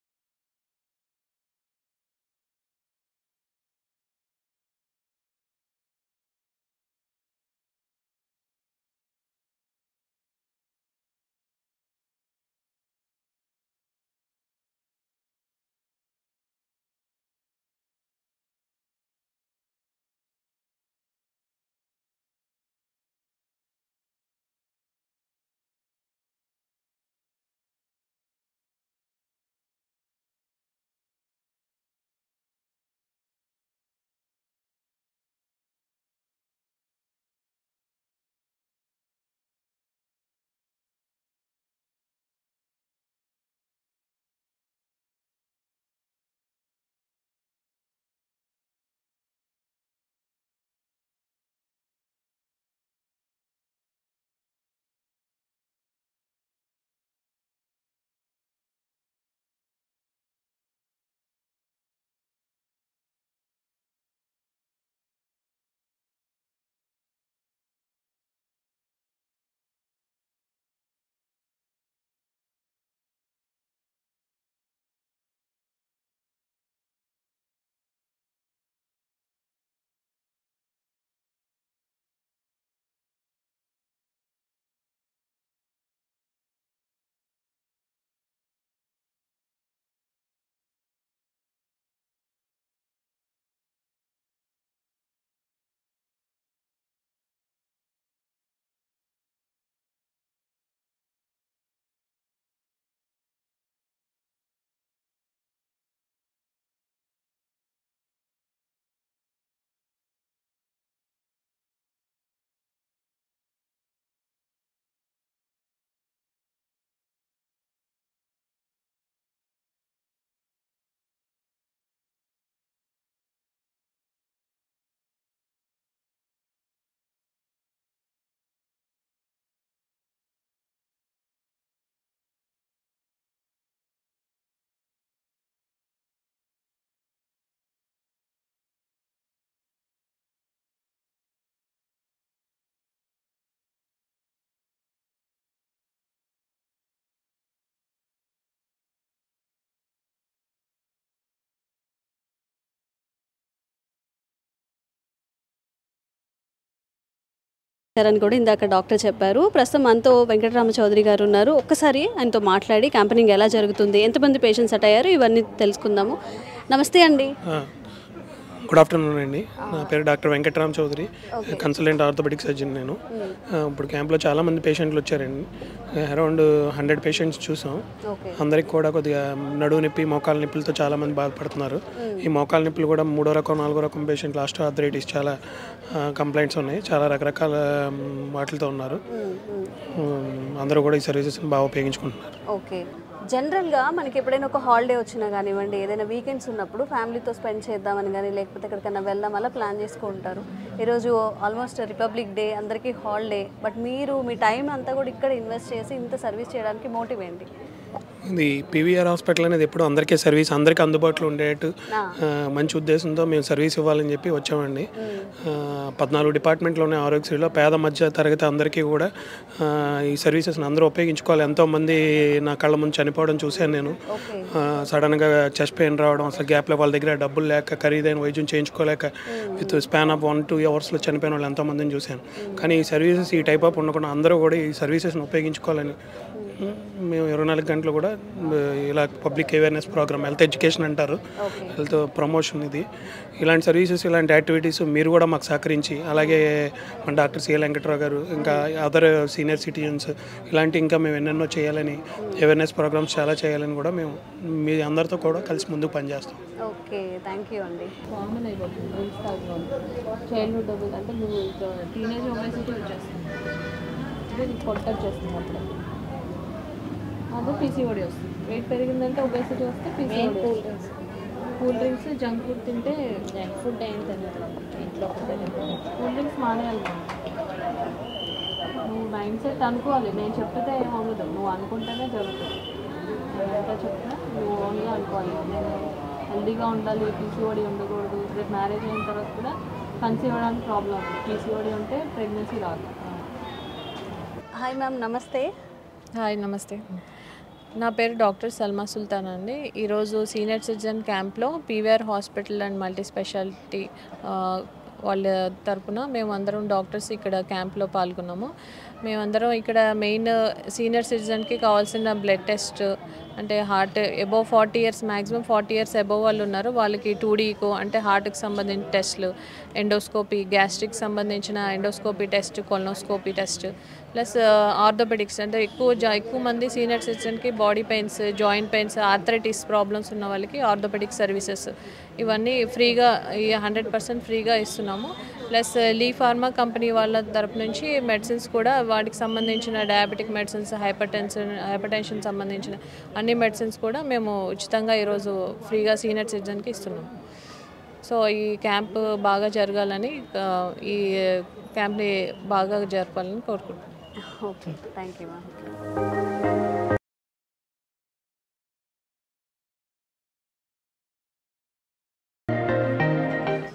అని కూడా ఇందాక డాక్టర్ చెప్పారు. ప్రస్తుతం మనతో వెంకటరామ చౌదరి గారు ఉన్నారు. ఒక్కసారి ఆయనతో మాట్లాడి క్యాంపెయినింగ్ ఎలా జరుగుతుంది, ఎంతమంది పేషెంట్స్ అట్ అయ్యారు, ఇవన్నీ తెలుసుకుందాము. నమస్తే అండి. గుడ్ ఆఫ్టర్నూన్ అండి. నా పేరు doctor Venkatarama Chowdary, consultant orthopaedic surgeon. నేను ఇప్పుడు క్యాంప్లో చాలామంది పేషెంట్లు వచ్చారండి. అరౌండ్ 100 పేషెంట్స్ చూసాం. అందరికి కూడా కొద్దిగా నడువు నొప్పి, మోకాల నొప్పులతో చాలామంది బాధపడుతున్నారు. ఈ మోకాల నొప్పులు కూడా 3వ రకం 4వ రకం పేషెంట్లు, ఆస్టియోఆర్థరైటిస్ చాలా కంప్లైంట్స్ ఉన్నాయి. చాలా రకరకాల వాటితో ఉన్నారు. అందరూ కూడా ఈ సర్వీసెస్ని బాగా ఉపయోగించుకుంటున్నారు. ఓకే, జనరల్గా మనకి ఎప్పుడైనా ఒక హాలిడే వచ్చినా కానివ్వండి, ఏదైనా వీకెండ్స్ ఉన్నప్పుడు ఫ్యామిలీతో స్పెండ్ చేద్దామని కానీ, లేకపోతే ఎక్కడికైనా వెళ్దాం అలా ప్లాన్ చేసుకుంటారు. ఈరోజు ఆల్మోస్ట్ రిపబ్లిక్ డే, అందరికీ హాలిడే, బట్ మీరు మీ టైం అంతా కూడా ఇక్కడ ఇన్వెస్ట్ చేసి ఇంత సర్వీస్ చేయడానికి మోటివ్ ఏంటి? ఇది పీవీఆర్ హాస్పిటల్ అనేది ఎప్పుడు అందరికీ సర్వీస్, అందరికీ అందుబాటులో ఉండేట్టు మంచి ఉద్దేశంతో మేము సర్వీస్ ఇవ్వాలని చెప్పి వచ్చామండి. 14 డిపార్ట్మెంట్లు ఉన్నాయి ఆరోగ్యశ్రీలో. పేద మధ్య తరగతి అందరికీ కూడా ఈ సర్వీసెస్ని అందరూ ఉపయోగించుకోవాలి. ఎంతోమంది నా కళ్ళ ముందు చనిపోవడం చూశాను నేను. సడన్గా చెస్ట్ పెయిన్ రావడం, అసలు గ్యాప్లో వాళ్ళ దగ్గర డబ్బులు లేక, ఖరీదైన వైద్యం చేయించుకోలేక విత్ స్పాన్ ఆఫ్ 1-2 అవర్స్లో చనిపోయిన వాళ్ళు ఎంతోమందిని చూశాను. కానీ ఈ సర్వీసెస్ ఈ టైప్ ఆఫ్ ఉండకుండా అందరూ కూడా ఈ సర్వీసెస్ని ఉపయోగించుకోవాలని మేము 24 గంటలు కూడా ఇలా public awareness programme, health education అంటారు, హెల్త్ ప్రమోషన్, ఇది ఇలాంటి సర్వీసెస్, ఇలాంటి యాక్టివిటీస్ మీరు కూడా మాకు సహకరించి, అలాగే మన డాక్టర్ సిఎల్ వెంకటరావు గారు, ఇంకా అదర్ సీనియర్ సిటిజన్స్, ఇలాంటి ఇంకా మేము ఎన్నెన్నో చేయాలని, అవేర్నెస్ ప్రోగ్రామ్స్ చాలా చేయాలని కూడా మేము మీ అందరితో కూడా కలిసి ముందుకు పనిచేస్తాం. ఓకే, థ్యాంక్ యూ అండి. కామన్ అయిపోతుంది డ్రింక్స్ తాగడం, చైల్డ్హుడ్ అంటే నువ్వు టీనేజ్ ఒబేసిటీ వచ్చేస్తుంది, ఇది పొట్టకు చేస్తుంది, అప్పుడు అదే పీసీఓడి వస్తుంది. వెయిట్ పెరిగిందంటే ఒబేసిటీ వస్తే పీసీఓడి వస్తుంది. కూల్ డ్రింక్స్, జంక్ ఫుడ్ తింటే, జంక్ ఫుడ్ ఏం తినదు ఇంట్లో, కూల్ డ్రింక్స్ మానేయాలి. నువ్వు మైండ్ సెట్ అనుకోవాలి, నేను చెప్తే ఏమవుతుంది, నువ్వు అనుకుంటేనే జరుగుతుంది. నేను ఎంత చెప్పినా నువ్వు ఓన్గా అనుకోవాలి. నేను హెల్దీగా ఉండాలి, పీసీఓడి ఉండకూడదు. రేపు మ్యారేజ్ అయిన తర్వాత కూడా కన్సీవ్ అవ్వడానికి ప్రాబ్లం ఉంది. పీసీఓడి ఉంటే ప్రెగ్నెన్సీ రాదు. హాయ్ మ్యామ్, నమస్తే. హాయ్, నమస్తే. నా పేరు డాక్టర్ సల్మా సుల్తాన్ అండి. ఈరోజు సీనియర్ సిటిజన్ క్యాంప్లో PVR hospital and multi speciality వాళ్ళ తరపున మేమందరం డాక్టర్స్ ఇక్కడ క్యాంప్లో పాల్గొన్నాము. మేమందరం ఇక్కడ మెయిన్ సీనియర్ సిటిజన్కి కావాల్సిన బ్లడ్ టెస్ట్, అంటే heart above 40 years, maximum 40 years above వాళ్ళు ఉన్నారు, వాళ్ళకి 2D ఈకో అంటే హార్ట్కి సంబంధించిన టెస్ట్లు, ఎండోస్కోపీ, గ్యాస్ట్రిక్ సంబంధించిన endoscopy test, colonoscopy test, plus orthopaedics అంటే ఎక్కువ మంది సీనియర్ సిటిజన్కి body pains, joint pains, arthritis problems ఉన్న వాళ్ళకి ఆర్థోపెడిక్ సర్వీసెస్ ఇవన్నీ ఫ్రీగా 100% ఫ్రీగా ఇస్తున్నాము. ప్లస్ లీ ఫార్మా కంపెనీ వాళ్ళ తరపు నుంచి మెడిసిన్స్ కూడా వాటికి సంబంధించిన డయాబెటిక్ మెడిసిన్స్, హైపర్టెన్షన్ సంబంధించిన అన్ని మెడిసిన్స్ కూడా మేము ఉచితంగా ఈరోజు ఫ్రీగా సీనియర్ సిటిజన్కి ఇస్తున్నాం. సో ఈ క్యాంప్ బాగా జరగాలని, ఈ క్యాంప్ని బాగా జరపాలని కోరుకుంటున్నాం. Okay, thank you ma'am.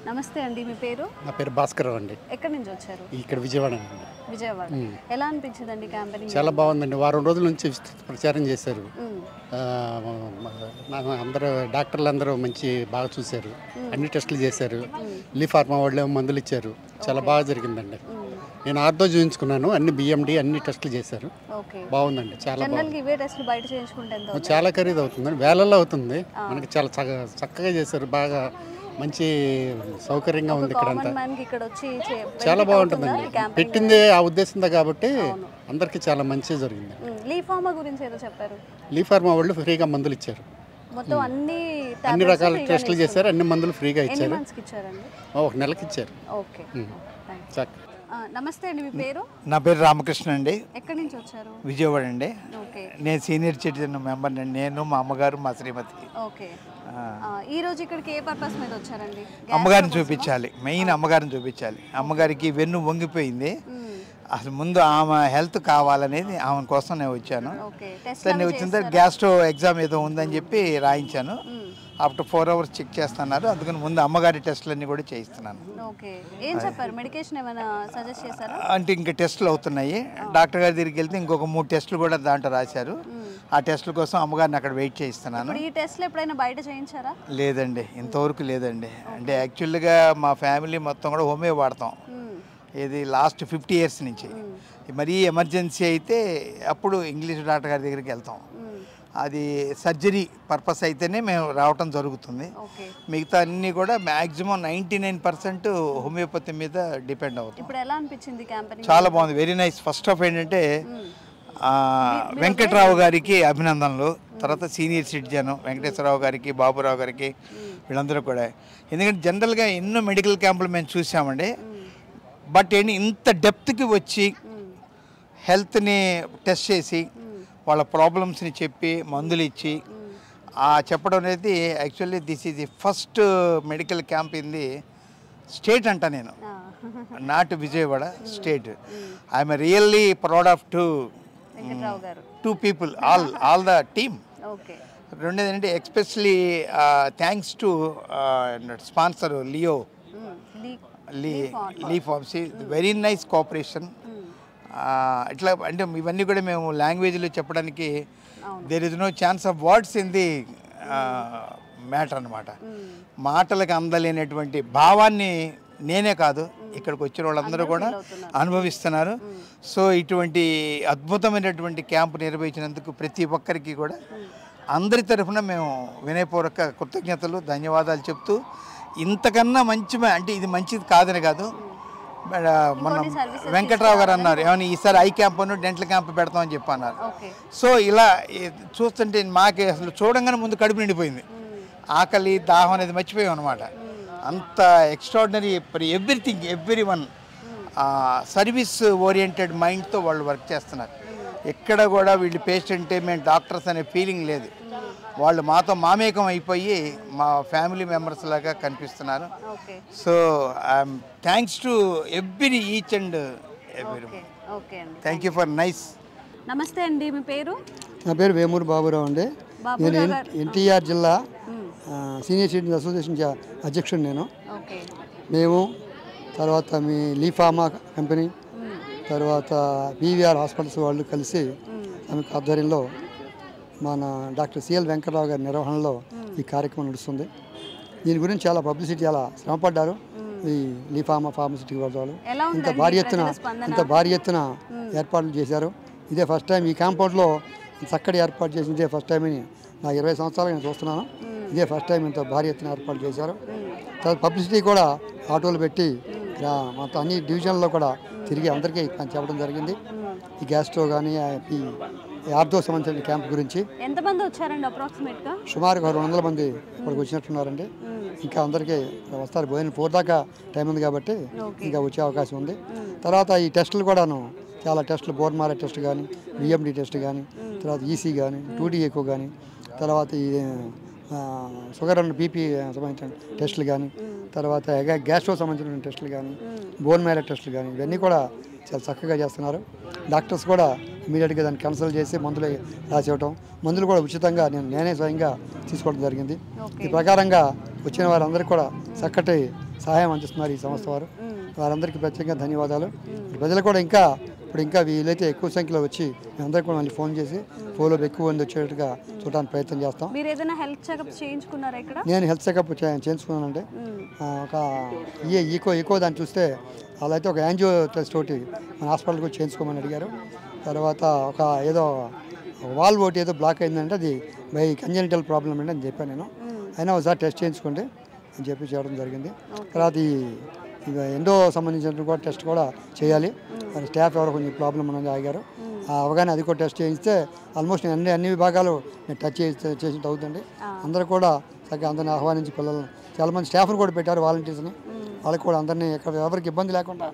నమస్తే అండి, మీ పేరు? నా పేరు భాస్కర్ అండి. ఎక్కడి నుంచి వచ్చారు? ఇక్కడ విజయవాడ అండి. విజయవాడ. ఎలా అనిపించిందండి క్యాంపెయిన్? చాలా బాగుందండి. వారం రోజుల నుంచి ప్రచారం చేశారు. అందరూ డాక్టర్లు అందరూ బాగా చూశారు, అన్ని టెస్టులు చేశారు. లీ ఫార్మా వాళ్ళు మందులు ఇచ్చారు. చాలా బాగా జరిగిందండి. నేను ఆర్థో చూపించుకున్నాను, అన్ని బిఎండి అన్ని టెస్టులు చేశారు. బాగుందండి, చాలా బాగుంది. చాలా ఖరీదు అవుతుందండి, వేలల్లో అవుతుంది. మనకి చాలా చక్కగా చేశారు, బాగా మంచి సౌకర్యంగా ఉంది. ఇక్కడంతా చాలా బాగుంటుందండి. పెట్టింది ఆ ఉద్దేశంతో కాబట్టి అందరికి చాలా మంచి జరిగింది. లీ ఫార్మా వాళ్ళు ఫ్రీగా మందులు ఇచ్చారు, అన్ని రకాల టెస్టులు చేశారు, అన్ని మందులు ఫ్రీగా ఇచ్చారు. 1 నెలకి ఇచ్చారు. నమస్తే అండి, మీ పేరు? నా పేరు రామకృష్ణ అండి. ఎక్కడి నుంచి వచ్చారు? విజయవాడ అండి. నేను సీనియర్ సిటిజన్ మెంబర్ అండి. నేను, మా అమ్మగారు, మా శ్రీమతి. ఓకే. ఈ రోజు ఇక్కడికి ఏ పర్పస్ మీద వచ్చారండి? అమ్మగారిని చూపించాలి, మెయిన్ అమ్మగారిని చూపించాలి. అమ్మగారికి వెన్ను వంగిపోయింది, అసలు ముందు ఆమె హెల్త్ కావాలనేది ఆమె కోసం నేను వచ్చాను. సరే, నేను వచ్చిన తర్వాత గ్యాస్ట్రో ఎగ్జామ్ ఏదో ఉందని చెప్పి రాయించాను. ఆఫ్టర్ 4 hours చెక్ చేస్తున్నారు, అందుకని ముందు అమ్మగారి టెస్టులన్నీ కూడా చేయిస్తున్నాను. అంటే ఇంకా టెస్టులు అవుతున్నాయి. డాక్టర్ గారి దగ్గరికి వెళ్తే ఇంకొక 3 టెస్టులు కూడా దాంట్లో రాశారు. ఆ టెస్టుల కోసం అమ్మగారిని అక్కడ వెయిట్ చేయిస్తున్నాను. లేదండి, ఇంతవరకు లేదండి. అంటే యాక్చువల్గా మా ఫ్యామిలీ మొత్తం కూడా హోమియో వాడతాం, ఇది లాస్ట్ 50 years నుంచి. మరీ ఎమర్జెన్సీ అయితే అప్పుడు ఇంగ్లీష్ డాక్టర్ గారి దగ్గరికి వెళ్తాం. అది సర్జరీ పర్పస్ అయితేనే మేము రావటం జరుగుతుంది. మిగతా అన్నీ కూడా మ్యాక్సిమం 99% హోమియోపతి మీద డిపెండ్ అవుతుంది. చాలా బాగుంది, వెరీ నైస్. ఫస్ట్ ఆఫ్ ఏంటంటే వెంకట్రావు గారికి అభినందనలు. తర్వాత సీనియర్ సిటిజన్ వెంకటేశ్వరరావు గారికి, బాబురావు గారికి, వీళ్ళందరూ కూడా. ఎందుకంటే జనరల్గా ఎన్నో మెడికల్ క్యాంపులు మేము చూసామండి. బట్ ఇంత డెప్త్కి వచ్చి హెల్త్ని టెస్ట్ చేసి వాళ్ళ ప్రాబ్లమ్స్ని చెప్పి మందులు ఇచ్చి చెప్పడం అనేది actually this is the first medical camp in the state అంట. నేను not Vijayawada, state. I'm really proud of two people, all the team. రెండోది ఏంటంటే especially thanks to sponsor Lee pharmacy, very nice cooperation. ఇట్లా అంటే ఇవన్నీ కూడా మేము లాంగ్వేజ్లో చెప్పడానికి there is no chance of words in the matter అనమాట. మాటలకు అందలేనటువంటి భావాన్ని నేనే కాదు, ఇక్కడికి వచ్చిన వాళ్ళందరూ కూడా అనుభవిస్తున్నారు. సో ఇటువంటి అద్భుతమైనటువంటి క్యాంపు నిర్వహించినందుకు ప్రతి ఒక్కరికి కూడా అందరి తరఫున మేము వినయపూర్వక కృతజ్ఞతలు, ధన్యవాదాలు చెప్తూ, ఇంతకన్నా మంచి అంటే ఇది మంచిది కాదని కాదు, మన వెంకట్రావు గారు అన్నారు ఏమన్నా ఈసారి ఐ క్యాంప్ డెంటల్ క్యాంప్ పెడతామని చెప్పి అన్నారు. సో ఇలా చూస్తుంటే మాకు అసలు చూడంగానే ముందు కడుపు నిండిపోయింది, ఆకలి దాహం అనేది మర్చిపోయాం అనమాట. అంత extraordinary everything, every one service oriented మైండ్తో వాళ్ళు వర్క్ చేస్తున్నారు. ఎక్కడ కూడా వీళ్ళు పేషెంటే మేము డాక్టర్స్ అనే ఫీలింగ్ లేదు. వాళ్ళు మాతో మామేకం అయిపోయి మా ఫ్యామిలీ మెంబర్స్ లాగా కనిపిస్తున్నారు. So I'm thanks to every each and every. Thank you for nice. నమస్తే అండి, మీ పేరు? నా పేరు వేమూరు బాబురావు అండి. నేను ఎన్టీఆర్ జిల్లా సీనియర్ సిటిజన్స్ అసోసియేషన్ అధ్యక్షుడు నేను. మేము తర్వాత మీ లీఫామా కంపెనీ తర్వాత పీవీఆర్ హాస్పిటల్స్ వాళ్ళు కలిసి ఆమెకు ఆధ్వర్యంలో మన డాక్టర్ సిఎల్ వెంకటరావు గారి నిర్వహణలో ఈ కార్యక్రమం నడుస్తుంది. దీని గురించి చాలా పబ్లిసిటీ చాలా శ్రమపడ్డారు ఈ లీఫామా ఫార్మసిటీ వాళ్ళు. ఇంత భారీ ఎత్తున ఏర్పాట్లు చేశారు. ఇదే ఫస్ట్ టైం ఈ కాంపౌండ్లో చక్కటి ఏర్పాటు చేసి ఇదే ఫస్ట్ టైం అని నా 20 సంవత్సరాలు నేను చూస్తున్నాను. ఇదే ఫస్ట్ టైం ఇంత భారీ ఎత్తున ఏర్పాటు చేశారు. తర్వాత పబ్లిసిటీ కూడా ఆటోలు పెట్టి మొత్తం అన్ని డివిజన్లో కూడా తిరిగి అందరికీ చెప్పడం జరిగింది. ఈ గ్యాస్ట్రో కానీ ఈ ఆర్థో సంబంధించిన క్యాంప్ గురించి. ఎంతమంది వచ్చారండి అప్రాక్సిమేట్గా? సుమారు 200 మంది ఇప్పటికి వచ్చినట్టున్నారండి. ఇంకా అందరికీ వస్తారు. భోజనం 4 దాకా టైం ఉంది కాబట్టి ఇంకా వచ్చే అవకాశం ఉంది. తర్వాత ఈ టెస్టులు కూడాను చాలా టెస్టులు, బోర్మారా టెస్ట్ కానీ, బిఎండి టెస్ట్ కానీ, తర్వాత ఈసీ కానీ, 2D ఎక్కువ కానీ, తర్వాత ఈ షుగర్ అండ్ బీపీ సంబంధించిన టెస్టులు కానీ, తర్వాత గ్యాస్ట్రో సంబంధించిన టెస్టులు కానీ, బోన్ మ్యారో టెస్టులు కానీ ఇవన్నీ కూడా చాలా చక్కగా చేస్తున్నారు. డాక్టర్స్ కూడా ఇమీడియట్గా దాన్ని కన్సల్ట్ చేసి మందులు రాసివ్వటం, మందులు కూడా ఉచితంగా నేనే స్వయంగా తీసుకోవడం జరిగింది. ఈ ప్రకారంగా వచ్చిన వారందరికీ కూడా చక్కటి సహాయం అందిస్తున్నారు ఈ సంస్థ వారు. వారందరికీ ప్రత్యేకంగా ధన్యవాదాలు. ప్రజలు కూడా ఇంకా వీలైతే ఎక్కువ సంఖ్యలో వచ్చి మేమందరికీ కూడా మళ్ళీ ఫోన్ చేసి ఫోన్లో ఎక్కువ మంది వచ్చేట్టుగా చూడడానికి ప్రయత్నం చేస్తాం. మీరు ఏదైనా హెల్త్ చెకప్ చేయించుకున్నారా ఇక్కడ? నేను హెల్త్ చెకప్ చేయించుకున్నానండి. ఒక ఈకో దాన్ని చూస్తే అలా అయితే ఒక యాంజియో టెస్ట్ ఒకటి మన హాస్పిటల్కి వచ్చి చేయించుకోమని అడిగారు. తర్వాత ఒక ఏదో వాల్వ్ ఒకటి ఏదో బ్లాక్ అయిందంటే అది బై కంజెనిటల్ ప్రాబ్లం అండి అని చెప్పాను నేను. అయినా ఒకసారి టెస్ట్ చేయించుకోండి అని చెప్పి చేయడం జరిగింది. తర్వాత ఎండో సంబంధించిన కూడా టెస్ట్ కూడా చేయాలి. మరి స్టాఫ్ ఎవరో కొంచెం ప్రాబ్లం ఉన్నది ఆగారు. అవగానే అది కూడా టెస్ట్ చేయిస్తే ఆల్మోస్ట్ అన్ని విభాగాలు టచ్ చేసినట్టు అవుతుంది. అందరూ కూడా చక్కగా అందరిని ఆహ్వానించి పిల్లలను చాలామంది స్టాఫ్ని కూడా పెట్టారు, వాలంటీర్స్ని. వాళ్ళకి కూడా అందరినీ ఎవరికి ఇబ్బంది లేకుండా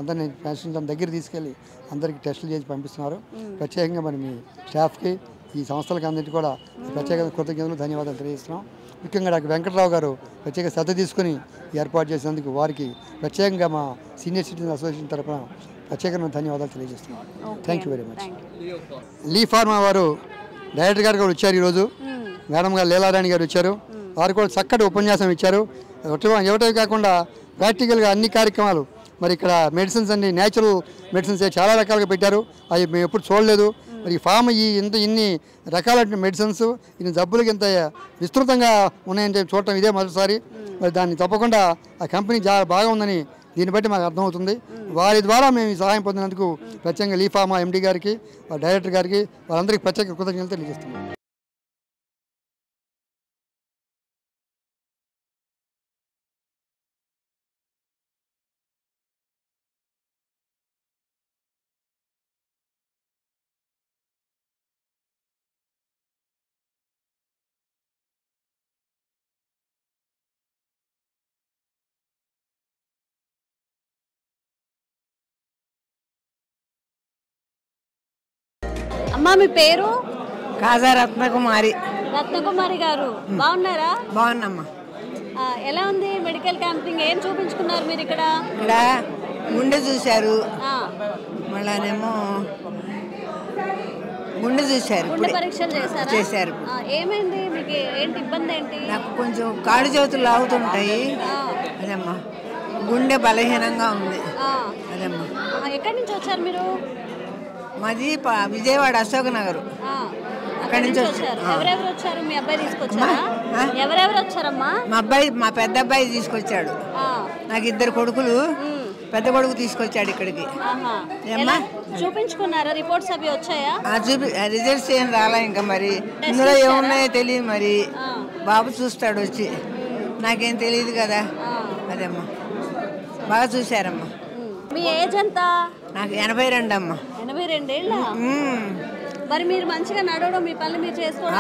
అందరినీ పేషెంట్స్ దగ్గర తీసుకెళ్ళి అందరికీ టెస్టులు చేసి పంపిస్తున్నారు. ప్రత్యేకంగా మరి మీ స్టాఫ్కి ఈ సంస్థలకి అందరికీ కూడా ప్రత్యేక కృతజ్ఞతలు ధన్యవాదాలు తెలియజేస్తున్నాం. ముఖ్యంగా డాక్టర్ వెంకటరావు గారు ప్రత్యేక శ్రద్ధ తీసుకుని ఏర్పాటు చేసినందుకు వారికి ప్రత్యేకంగా మా సీనియర్ సిటిజన్ అసోసియేషన్ తరఫున ప్రత్యేకమైన ధన్యవాదాలు తెలియజేస్తున్నాం. Thank you very much. Lee Pharma వారు డైరెక్టర్ గారు కూడా వచ్చారు ఈరోజు. మేడం గారు లీలారాణి గారు వచ్చారు. వారు కూడా చక్కటి ఉపన్యాసం ఇచ్చారు. ఇవ్వటమే కాకుండా ప్రాక్టికల్గా అన్ని కార్యక్రమాలు మరి ఇక్కడ మెడిసిన్స్ అన్ని న్యాచురల్ మెడిసిన్స్ చాలా రకాలుగా పెట్టారు. అవి మేము ఎప్పుడు చూడలేదు. మరి ఈ ఫామ్ ఇన్ని రకాల మెడిసిన్స్ ఇన్ని జబ్బులకి ఇంత విస్తృతంగా ఉన్నాయని చూడటం ఇదే మొదటిసారి. మరి దాన్ని తప్పకుండా ఆ కంపెనీ చాలా బాగా ఉందని దీన్ని బట్టి మాకు అర్థమవుతుంది. వారి ద్వారా మేము ఈ సహాయం పొందినందుకు ప్రత్యేకంగా లీఫామా ఎండీ గారికి, డైరెక్టర్ గారికి, వారందరికీ ప్రత్యేక కృతజ్ఞతలు తెలియజేస్తున్నాం. అమ్మా మీ పేరు? కాజా రత్నకుమారి. రత్నకుమారి గారు బాగున్నారా? బాగున్నామ్మా. ఎలా ఉంది మెడికల్ క్యాంపింగ్? ఏం చూపించుకున్నారు మీరు ఇక్కడ? ఇక్కడ గుండె చూశారు, మళ్ళానేమో గుండె చూశారు, గుండె పరీక్షలు చేశారు. ఏమైంది మీకు? ఏంటి ఇబ్బంది ఏంటి? నాకు కొంచెం కాళ్ళు చేతులు లాగుతుంటాయి. అదమ్మా గుండె బలహీనంగా ఉంది. అదమ్మా. ఎక్కడి నుంచి వచ్చారు మీరు? మాది విజయవాడ అశోక్ నగర్. అక్కడి నుంచి వచ్చారు. ఎవరెవరు వచ్చారు? మీ అబ్బాయి తీసుకొచ్చారా? ఎవరెవరు వచ్చారమ్మా? మా పెద్ద అబ్బాయి తీసుకొచ్చాడు. నాకు 2 కొడుకులు. పెద్ద కొడుకు తీసుకొచ్చాడు ఇక్కడికి. చూపించుకున్నారా? రిపోర్ట్స్ అవి వచ్చాయా? రిజల్ట్స్ ఏం రాలా ఇంకా. మరి ఇందులో ఏమున్నాయో తెలియదు. మరి బాబు చూస్తాడు వచ్చి, నాకేం తెలియదు కదా. అదేమ్మా బాగా చూశారమ్మా. మీ ఏజ్ ఎంత? నాకు 82 అమ్మా. 82 ఏళ్ళ? మరి మీరు మంచిగా నడవడం, మీ పనులు మీరు చేసుకోవడం.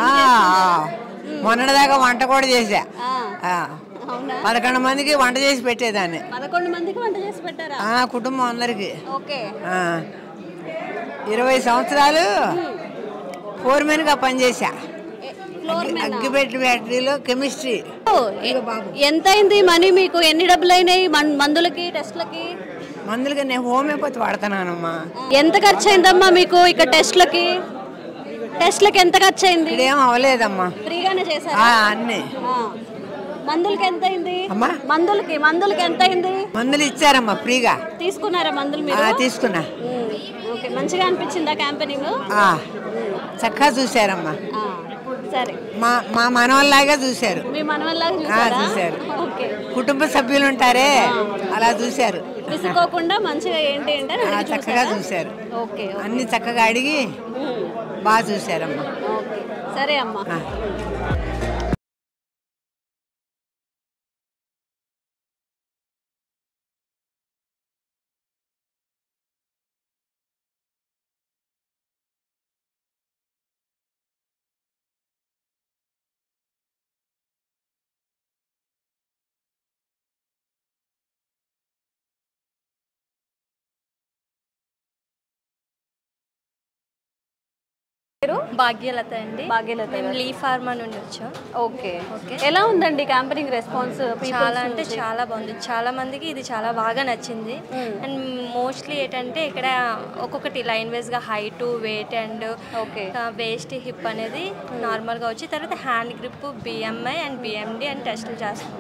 మొన్నటిదాకా వంట కూడా చేశా. 11 మందికి వంట చేసి పెట్టేదాన్ని. 11 మందికి వంట చేసి పెట్టారా? కుటుంబం అందరికి. ఓకే. 20 సంవత్సరాలు ఫోర్మెన్గా పనిచేసా. అగ్గిపెట్టి ఫ్యాక్టరీలో కెమిస్ట్రీ. ఎంత అయింది మనీ మీకు? ఎన్ని డబ్బులు అయినాయి మందులకి, టెస్ట్లకి? మందులకి నేను హోమియోపతి వాడుతున్నానమ్మా. ఎంత ఖర్చు అయిందమ్మా మీకు ఇక్కడ టెస్ట్లకి? టెస్ట్లకి ఎంత ఖర్చు అయింది? ఏం అవ్వలేదమ్మా. ఫ్రీగానే చేశారా? అన్నీ. మందులకి ఎంత అయింది? మందులకి ఎంత అయింది? మందులు ఇచ్చారమ్మా ఫ్రీగా. తీసుకున్నారా మందులు మీరు? తీసుకున్నా. ఓకే, మంచిగా అనిపించిందా క్యాంపెనింగ్? చక్కగా చూశారమ్మా. సరే, మా మనవల్లాగా చూశారు. మీ మనవల్లాగా చూశారు. కుటుంబ సభ్యులు ఉంటారే అలా చూశారు. విసుకోకుండా మంచిగా ఏంటి అంటే చక్కగా చూశారు. అన్ని చక్కగా అడిగి బాగా చూశారమ్మా. సరే అమ్మా. భాగ్యలత అండి. భాగ్యలత, మేము లీ ఫార్మా నుండి వచ్చాం. ఓకే. ఎలా ఉందండి క్యాంపెనింగ్ రెస్పాన్స్? చాలా అంటే చాలా బాగుంది. చాలా మందికి ఇది చాలా బాగా నచ్చింది. అండ్ మోస్ట్లీ ఏంటంటే ఇక్కడ ఒక్కొక్కటి లైన్ వైజ్గా height, weight and waist, hip అనేది నార్మల్గా వచ్చి తర్వాత hand grip, BMI and BMD and టెస్టులు చేస్తాం.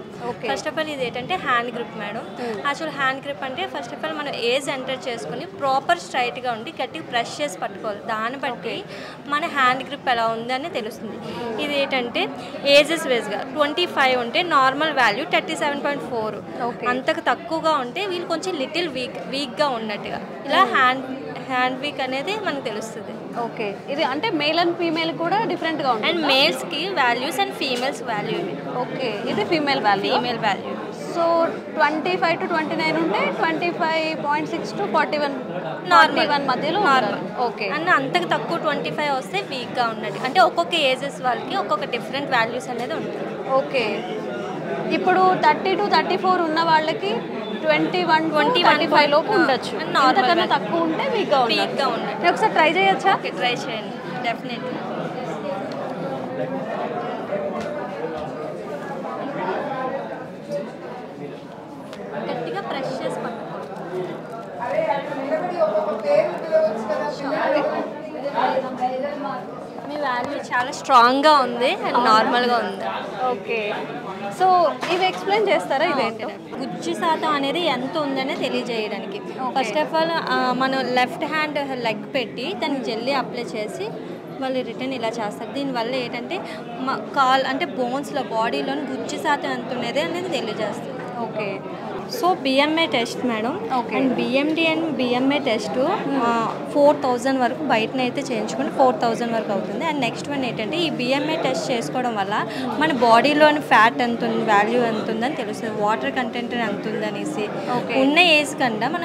ఫస్ట్ ఆఫ్ ఆల్ ఇది ఏంటంటే hand grip madam. Actual hand grip అంటే ఫస్ట్ ఆఫ్ ఆల్ మనం ఏజ్ ఎంటర్ చేసుకుని ప్రాపర్ స్ట్రైట్గా ఉండి గట్టిగా ప్రెస్ చేసి పట్టుకోవాలి. దాన్ని బట్టి మన హ్యాండ్ గ్రిప్ ఎలా ఉంది అని తెలుస్తుంది. ఇది ఏంటంటే ఏజెస్ వేస్గా 25 ఉంటే నార్మల్ వాల్యూ 37.4, అంతకు తక్కువగా ఉంటే వీళ్ళు కొంచెం లిటిల్ వీక్గా ఉన్నట్టుగా ఇలా హ్యాండ్ వీక్ అనేది మనకు తెలుస్తుంది. ఓకే, ఇది అంటే మేల్ అండ్ ఫీమేల్ కూడా డిఫరెంట్గా ఉంటుంది. అండ్ మేల్స్కి వాల్యూస్ అండ్ ఫీమేల్స్ వాల్యూ ఇవి. ఓకే, ఇది ఫీమేల్ వాల్యూ. సో 25 to 29 ఉంటే 25.6 to 41 మధ్యలో నార్మల్. ఓకే, అండ్ అంతకు తక్కువ 25 వస్తే వీక్గా ఉన్నట్టు. అంటే ఒక్కొక్క ఏజెస్ వాళ్ళకి ఒక్కొక్క డిఫరెంట్ వాల్యూస్ అనేది ఉంటుంది. ఓకే, ఇప్పుడు 30 to 34 ఉన్న వాళ్ళకి 21-25 లోపు ఉండొచ్చు. అంతకన్నా తక్కువ ఉంటే వీక్గా ఉన్నట్టు. ఒకసారి ట్రై చేయొచ్చా? ఓకే, ట్రై చేయండి డెఫినెట్లీ. గట్టిగా ప్రెస్ చేసి పట్టుకోవాలి. మీ వాల్యూ చాలా స్ట్రాంగ్గా ఉంది అండ్ నార్మల్గా ఉంది. ఓకే, సో ఇవి ఎక్స్ప్లెయిన్ చేస్తారా? ఇదేంటో గుజ్జు శాతం అనేది ఎంత ఉందనే తెలియజేయడానికి ఫస్ట్ ఆఫ్ ఆల్ మనం లెఫ్ట్ హ్యాండ్ లెగ్ పెట్టి దానికి జెల్లీ అప్లై చేసి మళ్ళీ రిటర్న్ ఇలా చేస్తారు. దీనివల్ల ఏంటంటే కాల్ అంటే బోన్స్లో బాడీలోని గుజ్జు శాతం ఎంత ఉన్నది అనేది తెలియజేస్తుంది. Okay, so BMI test madam. And BMD and BMI test 4000 వరకు బయటనైతే చేయించుకుని 4000 వరకు అవుతుంది. అండ్ నెక్స్ట్ వన్ ఏంటంటే ఈ బిఎంఐ టెస్ట్ చేసుకోవడం వల్ల మన బాడీలోని ఫ్యాట్ ఎంత ఉంది, వాల్యూ ఎంత ఉందని తెలుస్తుంది, వాటర్ కంటెంట్ ఎంత ఉందనేసి ఉన్న ఏజ్ కన్నా మన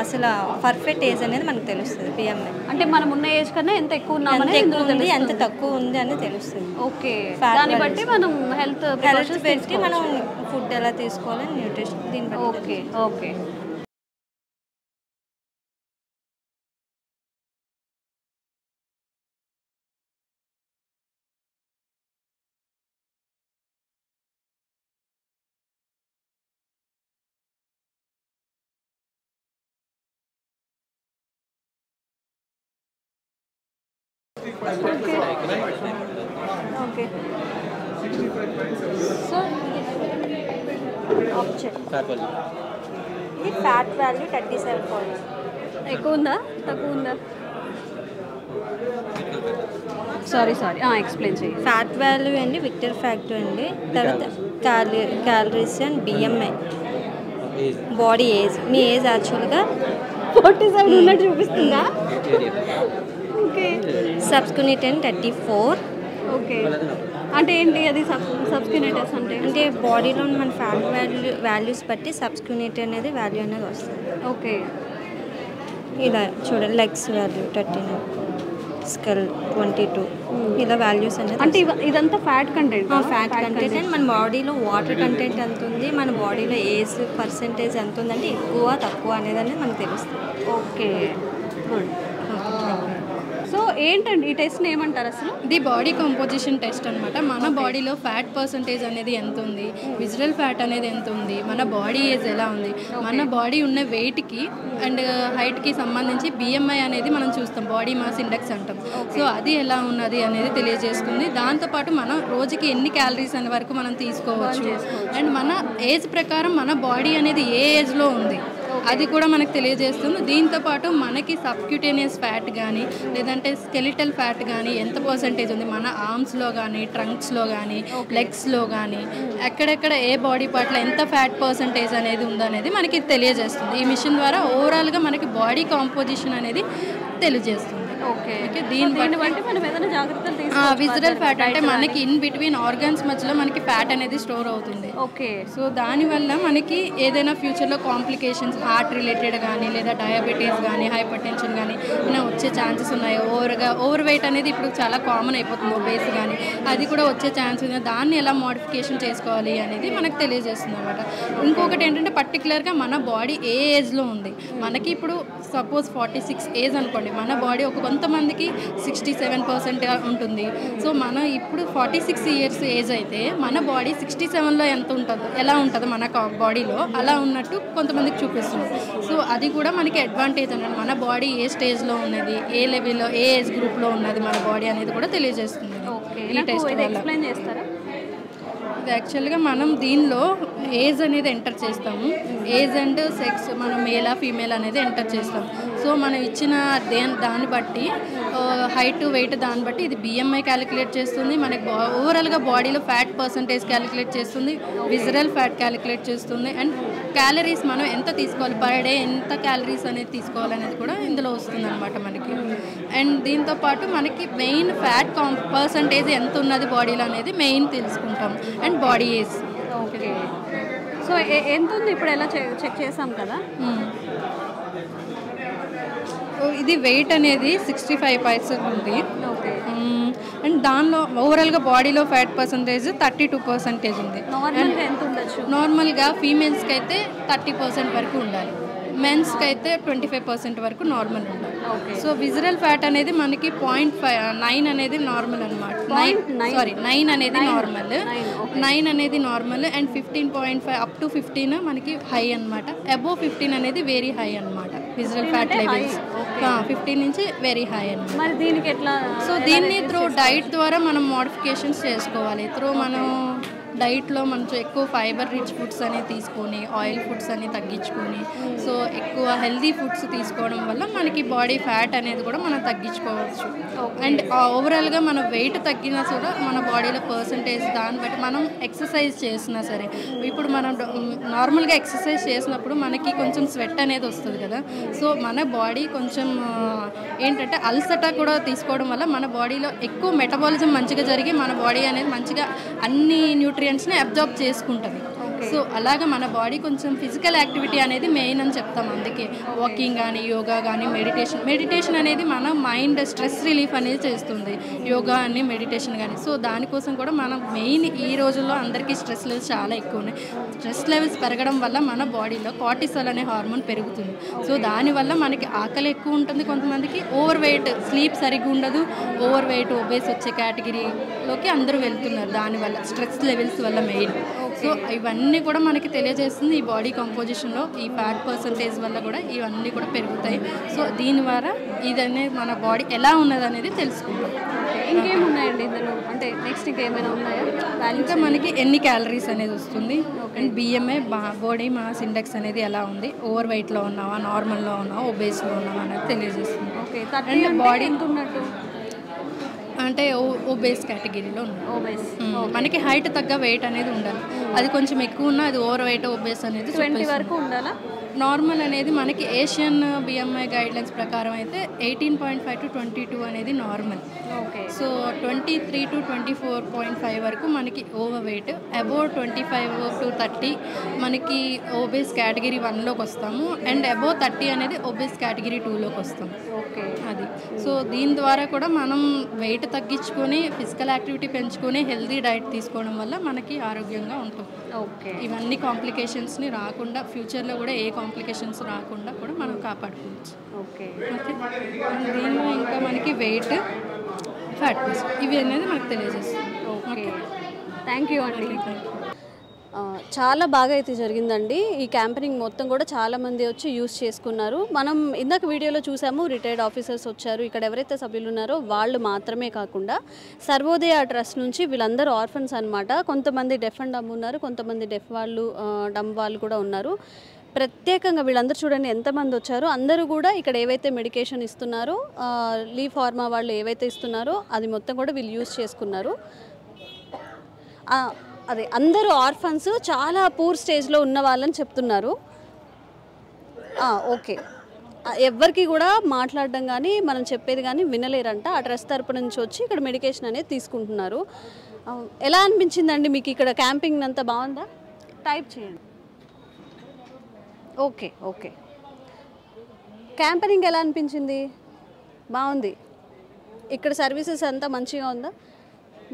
అసలు పర్ఫెక్ట్ ఏజ్ అనేది మనకు తెలుస్తుంది. బిఎంఐ అంటే మనం ఉన్న ఏజ్ కన్నా ఎంత ఎక్కువ ఉంది ఎంత తక్కువ ఉంది అని తెలుస్తుంది. ఓకే, దాన్ని బట్టి మనం హెల్త్ పెట్టి మనం ఫుడ్ ఎలా తీసుకోవాలి, న్యూట్రిషన్ దీన్ని బట్టి. Okay okay, okay. సో ఇది ఫ్యాట్ వాల్యూ 37 పాయింట్స్. ఎక్కువ ఉందా తక్కువ ఉందా? సారీ ఎక్స్ప్లెయిన్ చేయండి. ఫ్యాట్ వాల్యూ అండి, విక్టర్ ఫ్యాక్టర్ అండి, తర్వాత calories and BMI, body age. Me age యాక్చువల్గా 47 ఉన్నట్టు చూపిస్తుందా? ఓకే, సబ్స్క్యూనిటన్ 34. ఓకే, అంటే ఏంటి అది సబ్స్క్యూనేటర్స్ అంటే? అంటే బాడీలో మన ఫ్యాట్ వాల్యూస్ బట్టి సబ్స్క్యూనేట్ అనేది వాల్యూ అనేది వస్తుంది. ఓకే, ఇలా చూడండి, లెగ్స్ వాల్యూ 39, స్కల్ 22, ఇలా వాల్యూస్ అనేది. అంటే ఇదంతా fat content. Fat content and మన బాడీలో వాటర్ కంటెంట్ ఎంత ఉంది, మన బాడీలో ఏజ్ పర్సెంటేజ్ ఎంత ఉందంటే ఎక్కువ తక్కువ అనేది మనకు తెలుస్తుంది. Okay, good. సో ఏంటండి ఈ టెస్ట్ ఏమంటారు అసలు? ఇది బాడీ కంపోజిషన్ టెస్ట్ అనమాట. మన బాడీలో ఫ్యాట్ పర్సంటేజ్ అనేది ఎంత ఉంది, విజరల్ ఫ్యాట్ అనేది ఎంత ఉంది, మన బాడీ ఏజ్ ఎలా ఉంది, మన బాడీ ఉన్న వెయిట్కి అండ్ హైట్కి సంబంధించి బిఎంఐ అనేది మనం చూస్తాం, బాడీ మాస్ ఇండెక్స్ అంటాం. సో అది ఎలా ఉన్నది అనేది తెలియజేస్తుంది. దాంతోపాటు మనం రోజుకి ఎన్ని క్యాలరీస్ అనే వరకు మనం తీసుకోవచ్చు అండ్ మన ఏజ్ ప్రకారం మన బాడీ అనేది ఏ ఏజ్లో ఉంది అది కూడా మనకు తెలియజేస్తుంది. దీంతోపాటు మనకి సబ్క్యూటేనియస్ ఫ్యాట్ కానీ లేదంటే స్కెలిటల్ ఫ్యాట్ కానీ ఎంత పర్సంటేజ్ ఉంది, మన ఆర్మ్స్లో కానీ ట్రంక్స్లో కానీ లెగ్స్లో కానీ ఎక్కడెక్కడ ఏ బాడీ పార్ట్లో ఎంత ఫ్యాట్ పర్సంటేజ్ అనేది ఉందనేది మనకి తెలియజేస్తుంది. ఈ మిషన్ ద్వారా ఓవరాల్గా మనకి బాడీ కాంపోజిషన్ అనేది తెలియజేస్తుంది. ఓకే, దీన్ని బట్టి మనం ఏదైనా జాగ్రత్తలు తీసుకోవాలి. విజరల్ ఫ్యాట్ అంటే మనకి ఇన్ బిట్వీన్ ఆర్గన్స్ మధ్యలో మనకి ఫ్యాట్ అనేది స్టోర్ అవుతుంది. ఓకే, సో దానివల్ల మనకి ఏదైనా ఫ్యూచర్లో కాంప్లికేషన్స్ హార్ట్ రిలేటెడ్ కానీ లేదా డయాబెటీస్ కానీ హైపర్ టెన్షన్ కానీ ఇలా వచ్చే ఛాన్సెస్ ఉన్నాయి. ఓవర్ వెయిట్ అనేది ఇప్పుడు చాలా కామన్ అయిపోతుంది, ఒబేస్ కానీ అది కూడా వచ్చే ఛాన్స్ ఉంది. దాన్ని ఎలా మోడిఫికేషన్ చేసుకోవాలి అనేది మనకు తెలియజేస్తుంది అనమాట. ఇంకొకటి ఏంటంటే పర్టికులర్గా మన బాడీ ఏ ఏజ్లో ఉంది. మనకి ఇప్పుడు సపోజ్ 46 ఏజ్ అనుకోండి, మన బాడీ కొంతమందికి 67% ఉంటుంది. సో మనం ఇప్పుడు 46 ఇయర్స్ ఏజ్ అయితే మన బాడీ 67లో ఎంత ఉంటుందో ఎలా ఉంటుందో మన బాడీలో అలా ఉన్నట్టు కొంతమందికి చూపిస్తుంది. సో అది కూడా మనకి అడ్వాంటేజ్ అన్నమాట. మన బాడీ ఏ స్టేజ్లో ఉన్నది, ఏ లెవెల్లో ఏ ఏజ్ గ్రూప్లో ఉన్నది మన బాడీ అనేది కూడా తెలియజేస్తుంది. ఈ టెస్ట్ వల్ల ఎక్స్ప్లెయిన్ చేస్తారా? ఇది యాక్చువల్గా మనం దీనిలో ఏజ్ అనేది ఎంటర్ చేస్తాము. ఏజ్ అండ్ సెక్స్ మనం మేలా ఫీమేల్ అనేది ఎంటర్ చేస్తాం. సో మనం ఇచ్చిన దాన్ని బట్టి హైట్ వెయిట్ దాన్ని బట్టి ఇది బిఎంఐ క్యాలిక్యులేట్ చేస్తుంది. మనకి ఓవరాల్గా బాడీలో ఫ్యాట్ పర్సంటేజ్ క్యాలిక్యులేట్ చేస్తుంది, విజరల్ ఫ్యాట్ క్యాలిక్యులేట్ చేస్తుంది అండ్ క్యాలరీస్ మనం ఎంత తీసుకోవాలి పర్ డే, ఎంత క్యాలరీస్ అనేది తీసుకోవాలనేది కూడా ఇందులో వస్తుంది అనమాట మనకి. అండ్ దీంతోపాటు మనకి మెయిన్ ఫ్యాట్ పర్సంటేజ్ ఎంత ఉన్నది బాడీలో అనేది మెయిన్ తెలుసుకుంటాం and body age. Okay, so ఎంత ఉంది ఇప్పుడు ఎలా చెక్ చేసాం కదా. ఇది వెయిట్ అనేది 65% ఉంది. అండ్ దానిలో ఓవరాల్గా బాడీలో ఫ్యాట్ పర్సంటేజ్ 32% ఉంది. నార్మల్గా ఫీమేల్స్కి అయితే 30% వరకు ఉండాలి, మెన్స్కి అయితే 25% వరకు నార్మల్ ఉండాలి. సో విజరల్ ఫ్యాట్ అనేది మనకి 0.9 అనేది నార్మల్ అనమాట. 9 అనేది నార్మల్, 9 అనేది నార్మల్ అండ్ 15.5 అప్ టు 15 మనకి హై అనమాట. అబోవ్ 15 అనేది వెరీ హై అనమాట విజరల్ ఫ్యాట్ లెవెల్స్. 15 నుంచి వెరీ హై అనమాట. మరి దీనికి ఎట్లా? సో దీన్ని త్రూ డైట్ ద్వారా మనం మోడిఫికేషన్స్ చేసుకోవాలి. త్రూ మనం డైట్లో మంచి ఎక్కువ ఫైబర్ రిచ్ ఫుడ్స్ అనేవి తీసుకొని ఆయిల్ ఫుడ్స్ అని తగ్గించుకొని సో ఎక్కువ హెల్దీ ఫుడ్స్ తీసుకోవడం వల్ల మనకి బాడీ ఫ్యాట్ అనేది కూడా మనం తగ్గించుకోవచ్చు. అండ్ ఓవరాల్గా మన వెయిట్ తగ్గినా కూడా మన బాడీలో పర్సంటేజ్ దాన్ని బట్టి మనం ఎక్సర్సైజ్ చేసినా సరే, ఇప్పుడు మనం నార్మల్గా ఎక్సర్సైజ్ చేసినప్పుడు మనకి కొంచెం స్వెట్ అనేది వస్తుంది కదా. సో మన బాడీ కొంచెం ఏంటంటే అల్సట కూడా తీసుకోవడం వల్ల మన బాడీలో ఎక్కువ మెటబాలిజం మంచిగా జరిగి మన బాడీ అనేది మంచిగా అన్ని న్యూట్రియంట్స్ని అబ్జార్బ్ చేసుకుంటుంది. సో అలాగా మన బాడీ కొంచెం ఫిజికల్ యాక్టివిటీ అనేది మెయిన్ అని చెప్తాం. అందుకే వాకింగ్ కానీ యోగా కానీ మెడిటేషన్ అనేది మన మైండ్ స్ట్రెస్ రిలీఫ్ అనేది చేస్తుంది, యోగా అని మెడిటేషన్ కానీ. సో దానికోసం కూడా మనం మెయిన్ ఈ రోజుల్లో అందరికీ స్ట్రెస్ లెవెల్స్ చాలా ఎక్కువ ఉన్నాయి. స్ట్రెస్ లెవెల్స్ పెరగడం వల్ల మన బాడీలో కార్టిసాల్ అనే హార్మోన్ పెరుగుతుంది. సో దానివల్ల మనకి ఆకలి ఎక్కువ ఉంటుంది, కొంతమందికి ఓవర్ వెయిట్, స్లీప్ సరిగ్గా ఉండదు, ఓవర్ వెయిట్ ఒబేస్ వచ్చే కేటగిరీలోకి అందరూ వెళ్తున్నారు దానివల్ల స్ట్రెస్ లెవెల్స్ వల్ల మెయిన్. సో ఇవన్నీ కూడా మనకి తెలియజేస్తుంది. ఈ బాడీ కంపోజిషన్లో ఈ ఫ్యాట్ పర్సంటేజ్ వల్ల కూడా ఇవన్నీ కూడా పెరుగుతాయి. సో దీని ద్వారా ఇదనే మన బాడీ ఎలా ఉన్నది అనేది తెలుసుకుంటాం. ఇంకేమున్నాయండి ఇందులో, అంటే నెక్స్ట్ ఇంకేమైనా ఉన్నాయా? ఇంకా మనకి ఎన్ని క్యాలరీస్ అనేది వస్తుంది and BMI body mass index అనేది ఎలా ఉంది, ఓవర్ వెయిట్లో ఉన్నావా, నార్మల్లో ఉన్నావా, ఒబేస్లో ఉన్నావా అనేది తెలియజేస్తుంది. అండ్ బాడీ ఎంత ఉన్నట్టు అంటే ఓబేస్ కేటగిరీలో మనకి హైట్ తగ్గ వెయిట్ అనేది ఉండాలి. అది కొంచెం ఎక్కువ ఉన్నా అది ఓవర్ వెయిట్ ఓబేస్ అనేది 20 వరకు ఉండాలా. నార్మల్ అనేది మనకి ఏషియన్ బిఎంఐ గైడ్లైన్స్ ప్రకారం అయితే 18.5 to 22 అనేది నార్మల్. సో 23 to 24.5 వరకు మనకి ఓవర్ వెయిట్, అబోవ్ 25 to 30 మనకి ఓబేస్ కేటగిరీ 1లోకి వస్తాము అండ్ అబోవ్ 30 అనేది ఓబేస్ కేటగిరీ 2లోకి వస్తాం. అది సో దీని ద్వారా కూడా మనం వెయిట్ తగ్గించుకొని ఫిజికల్ యాక్టివిటీ పెంచుకొని హెల్తీ డైట్ తీసుకోవడం వల్ల మనకి ఆరోగ్యంగా ఉంటుంది. ఇవన్నీ కాంప్లికేషన్స్ని రాకుండా ఫ్యూచర్లో కూడా ఏ కాంప్లికేషన్స్ రాకుండా కూడా మనం కాపాడుకోవచ్చు. ఓకే. దీనిలో ఇంకా మనకి వెయిట్, ఫ్యాట్నెస్ ఇవి అనేది మనకు తెలియజేస్తుంది. ఓకే, థ్యాంక్ యూ అండి. చాలా బాగా అయితే జరిగిందండి. ఈ క్యాంపెయినింగ్ మొత్తం కూడా చాలామంది వచ్చి యూస్ చేసుకున్నారు. మనం ఇందాక వీడియోలో చూసాము, రిటైర్డ్ ఆఫీసర్స్ వచ్చారు. ఇక్కడ ఎవరైతే సభ్యులు ఉన్నారో వాళ్ళు మాత్రమే కాకుండా సర్వోదయ ట్రస్ట్ నుంచి వీళ్ళందరూ ఆర్ఫన్స్ అనమాట. కొంతమంది డెఫ్ అండ్ డమ్ ఉన్నారు, కొంతమంది డెఫ్ వాళ్ళు, డమ్ వాళ్ళు కూడా ఉన్నారు. ప్రత్యేకంగా వీళ్ళందరూ చూడండి ఎంతమంది వచ్చారో. అందరూ కూడా ఇక్కడ ఏవైతే మెడికేషన్ ఇస్తున్నారో, లీ ఫార్మా వాళ్ళు ఏవైతే ఇస్తున్నారో అది మొత్తం కూడా వీళ్ళు యూస్ చేసుకున్నారు. అదే అందరూ ఆర్ఫన్స్, చాలా పూర్ స్టేజ్లో ఉన్న వాళ్ళని చెప్తున్నారు. ఓకే, ఎవరికి కూడా మాట్లాడడం కానీ మనం చెప్పేది కానీ వినలేరంట. ఆ ట్రస్ట్ తరపు నుంచి వచ్చి ఇక్కడ మెడికేషన్ అనేది తీసుకుంటున్నారు. ఎలా అనిపించిందండి మీకు ఇక్కడ క్యాంపింగ్ అంతా? బాగుందా? టైప్ చేయండి. ఓకే ఓకే, క్యాంపెయినింగ్ ఎలా అనిపించింది? బాగుంది. ఇక్కడ సర్వీసెస్ అంతా మంచిగా ఉందా?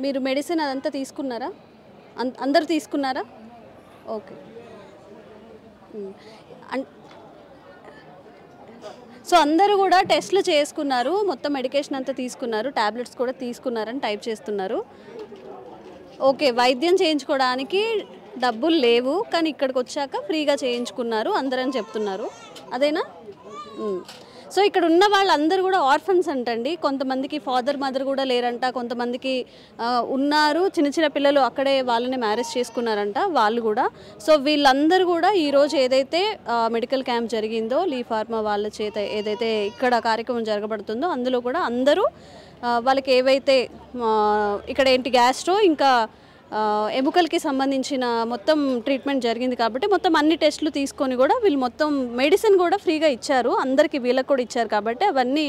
మీరు మెడిసిన్ అదంతా తీసుకున్నారా? అందరూ తీసుకున్నారా? ఓకే. సో అందరూ కూడా టెస్ట్లు చేసుకున్నారు, మొత్తం మెడికేషన్ అంతా తీసుకున్నారు, ట్యాబ్లెట్స్ కూడా తీసుకున్నారని టైప్ చేస్తున్నారు. ఓకే, వైద్యం చేయించుకోవడానికి డబ్బులు లేవు కానీ ఇక్కడికి వచ్చాక ఫ్రీగా చేయించుకున్నారు అందరని చెప్తున్నారు. అదేనా? సో ఇక్కడ ఉన్న వాళ్ళందరూ కూడా ఆర్ఫన్స్ అంటండి. కొంతమందికి ఫాదర్ మదర్ కూడా లేరంట, కొంతమందికి ఉన్నారు, చిన్న చిన్న పిల్లలు అక్కడే వాళ్ళని మ్యారేజ్ చేసుకున్నారంట వాళ్ళు కూడా. సో వీళ్ళందరూ కూడా ఈరోజు ఏదైతే మెడికల్ క్యాంప్ జరిగిందో, లీ ఫార్మా వాళ్ళ చేత ఏదైతే ఇక్కడ కార్యక్రమం జరగబడుతుందో అందులో కూడా అందరూ వాళ్ళకి ఏవైతే ఇక్కడ ఏంటి గ్యాస్ట్రో ఇంకా ఎముకలకి సంబంధించిన మొత్తం ట్రీట్మెంట్ జరిగింది కాబట్టి మొత్తం అన్ని టెస్టులు తీసుకొని కూడా వీళ్ళు మొత్తం మెడిసిన్ కూడా ఫ్రీగా ఇచ్చారు అందరికీ, వీళ్ళకి కూడా ఇచ్చారు కాబట్టి అవన్నీ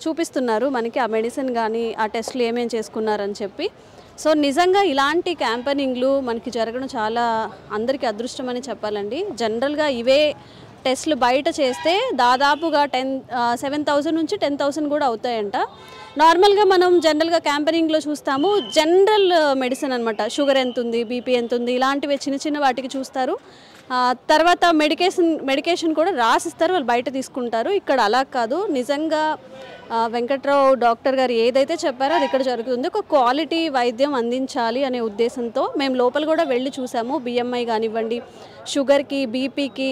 చూపిస్తున్నారు మనకి, ఆ మెడిసిన్ కానీ ఆ టెస్టులు ఏమేమి చేసుకున్నారని చెప్పి. సో నిజంగా ఇలాంటి క్యాంపెయినింగ్లు మనకి జరగడం చాలా అందరికీ అదృష్టం అని చెప్పాలండి. జనరల్గా ఇవే టెస్టులు బయట చేస్తే దాదాపుగా 7,000 నుంచి 10,000 కూడా అవుతాయంట. నార్మల్గా మనం జనరల్గా క్యాంపెయినింగ్లో చూస్తాము జనరల్ మెడిసిన్ అనమాట, షుగర్ ఎంత ఉంది, బీపీ ఎంత ఉంది, ఇలాంటివి చిన్న చిన్న వాటికి చూస్తారు. తర్వాత మెడికేషన్ కూడా రాసిస్తారు, వాళ్ళు బయట తీసుకుంటారు. ఇక్కడ అలా కాదు, నిజంగా వెంకట్రావు డాక్టర్ గారు ఏదైతే చెప్పారో అది ఇక్కడ జరుగుతుంది. ఒక క్వాలిటీ వైద్యం అందించాలి అనే ఉద్దేశంతో మేము లోపల కూడా వెళ్ళి చూసాము. బిఎంఐ కానివ్వండి, షుగర్కి, బీపీకి,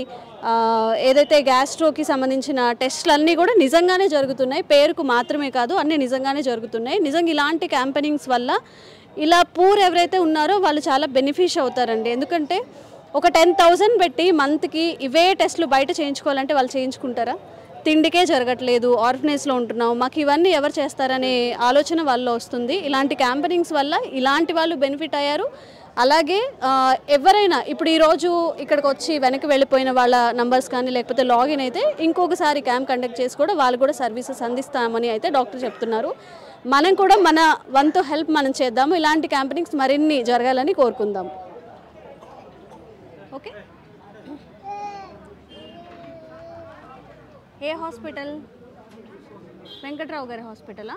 ఏదైతే గ్యాస్ట్రోకి సంబంధించిన టెస్టులు అన్నీ కూడా నిజంగానే జరుగుతున్నాయి. పేరుకు మాత్రమే కాదు, అన్నీ నిజంగానే జరుగుతున్నాయి. నిజంగా ఇలాంటి క్యాంపెయినింగ్స్ వల్ల ఇలా పూర్ ఎవరైతే ఉన్నారో వాళ్ళు చాలా బెనిఫిష్ అవుతారండి. ఎందుకంటే ఒక 10,000 పెట్టి మంత్కి ఇవే టెస్టులు బయట చేయించుకోవాలంటే వాళ్ళు చేయించుకుంటారా? తిండికే జరగట్లేదు, ఆర్ఫనేజ్లో ఉంటున్నాం, మాకు ఇవన్నీ ఎవరు చేస్తారనే ఆలోచన వాళ్ళలో వస్తుంది. ఇలాంటి క్యాంపెయినింగ్స్ వల్ల ఇలాంటి వాళ్ళు బెనిఫిట్ అయ్యారు. అలాగే ఎవరైనా ఇప్పుడు ఈరోజు ఇక్కడికి వచ్చి వెనక్కి వెళ్ళిపోయిన వాళ్ళ నంబర్స్ కానీ లేకపోతే లాగిన్ అయితే ఇంకొకసారి క్యాంప్ కండక్ట్ చేసి కూడా వాళ్ళు కూడా సర్వీసెస్ అందిస్తామని అయితే డాక్టర్ చెప్తున్నారు. మనం కూడా మన వంతు హెల్ప్ మనం చేద్దాము. ఇలాంటి క్యాంపెయినింగ్స్ మరిన్ని జరగాలని కోరుకుందాం. ఓకే, ఏ హాస్పిటల్? వెంకట్రావు గారి హాస్పిటలా?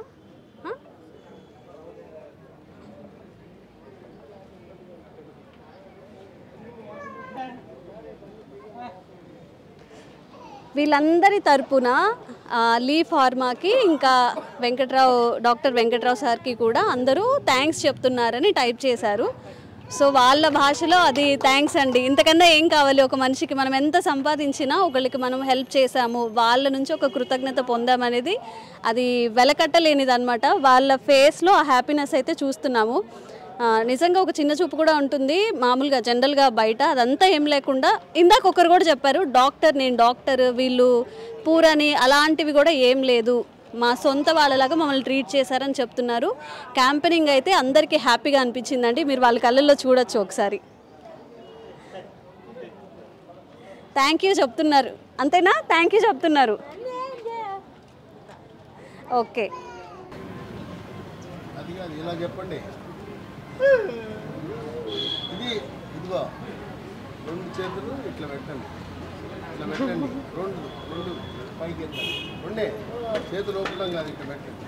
వీళ్ళందరి తరపున లీ ఫార్మాకి ఇంకా డాక్టర్ వెంకట్రావు సార్కి కూడా అందరూ థ్యాంక్స్ చెప్తున్నారని టైప్ చేశారు. సో వాళ్ళ భాషలో అది థ్యాంక్స్ అండి. ఇంతకన్నా ఏం కావాలి? ఒక మనిషికి మనం ఎంత సంపాదించినా ఒకళ్ళకి మనం హెల్ప్ చేసాము, వాళ్ళ నుంచి ఒక కృతజ్ఞత పొందామనేది అది వెలకట్టలేనిది అనమాట. వాళ్ళ ఫేస్లో ఆ హ్యాపీనెస్ అయితే చూస్తున్నాము. నిజంగా ఒక చిన్న చూపు కూడా ఉంటుంది మామూలుగా జనరల్గా బయట, అదంతా ఏం లేకుండా ఇందాక ఒకరు కూడా చెప్పారు, నేను డాక్టర్, వీళ్ళు పూరని అలాంటివి కూడా ఏం లేదు, మా సొంత వాళ్ళలాగా మమ్మల్ని ట్రీట్ చేశారని చెప్తున్నారు. క్యాంపెయినింగ్ అయితే అందరికీ హ్యాపీగా అనిపించిందండి. మీరు వాళ్ళ కళ్ళల్లో చూడొచ్చు ఒకసారి. థ్యాంక్ యూ చెప్తున్నారు, అంతేనా? థ్యాంక్ యూ చెప్తున్నారు. ఓకే, ఇలా చెప్పండి. ఇదిగో 2 చేతులు ఇట్లా పెట్టండి, రెండు పైకి ఎత్తండి. 2 చేతులు ఓపడం కాదు, ఇట్లా పెట్టండి.